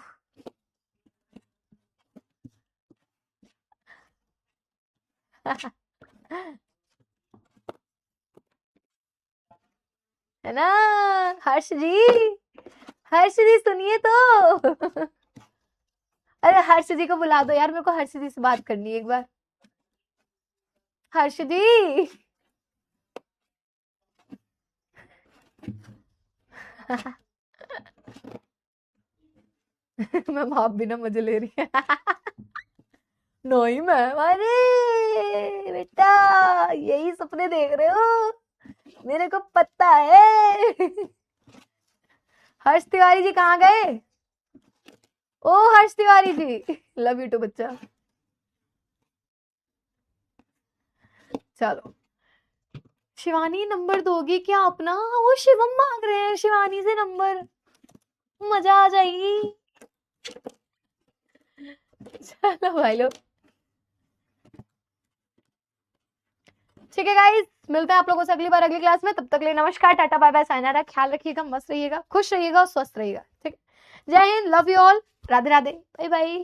है ना। हर्ष जी, हर्ष जी सुनिए तो। अरे हर्ष जी को बुला दो यार, मेरे को हर्ष जी से बात करनी है एक बार। हर्ष जी, मैम आप भी ना मजे ले रही है। नहीं मैम, अरे बेटा यही सपने देख रहे हो, मेरे को पता है। हर्ष तिवारी जी कहाँ गए? ओ हर्ष Tiwari ji, love you to बच्चा। चलो शिवानी नंबर दोगी क्या अपना? वो शिवम मांग रहे हैं शिवानी से नंबर, मजा आ जाएगी। चलो भाई लोग, ठीक है गाइस, मिलते हैं आप लोगों से अगली बार अगली क्लास में। तब तक ले नमस्कार, टाटा बाय बाय, साइनारा, ख्याल रखिएगा, मस्त रहिएगा, खुश रहिएगा और स्वस्थ रहिएगा। ठीक है, जय हिंद, love you all, Radhe Radhe, bye bye.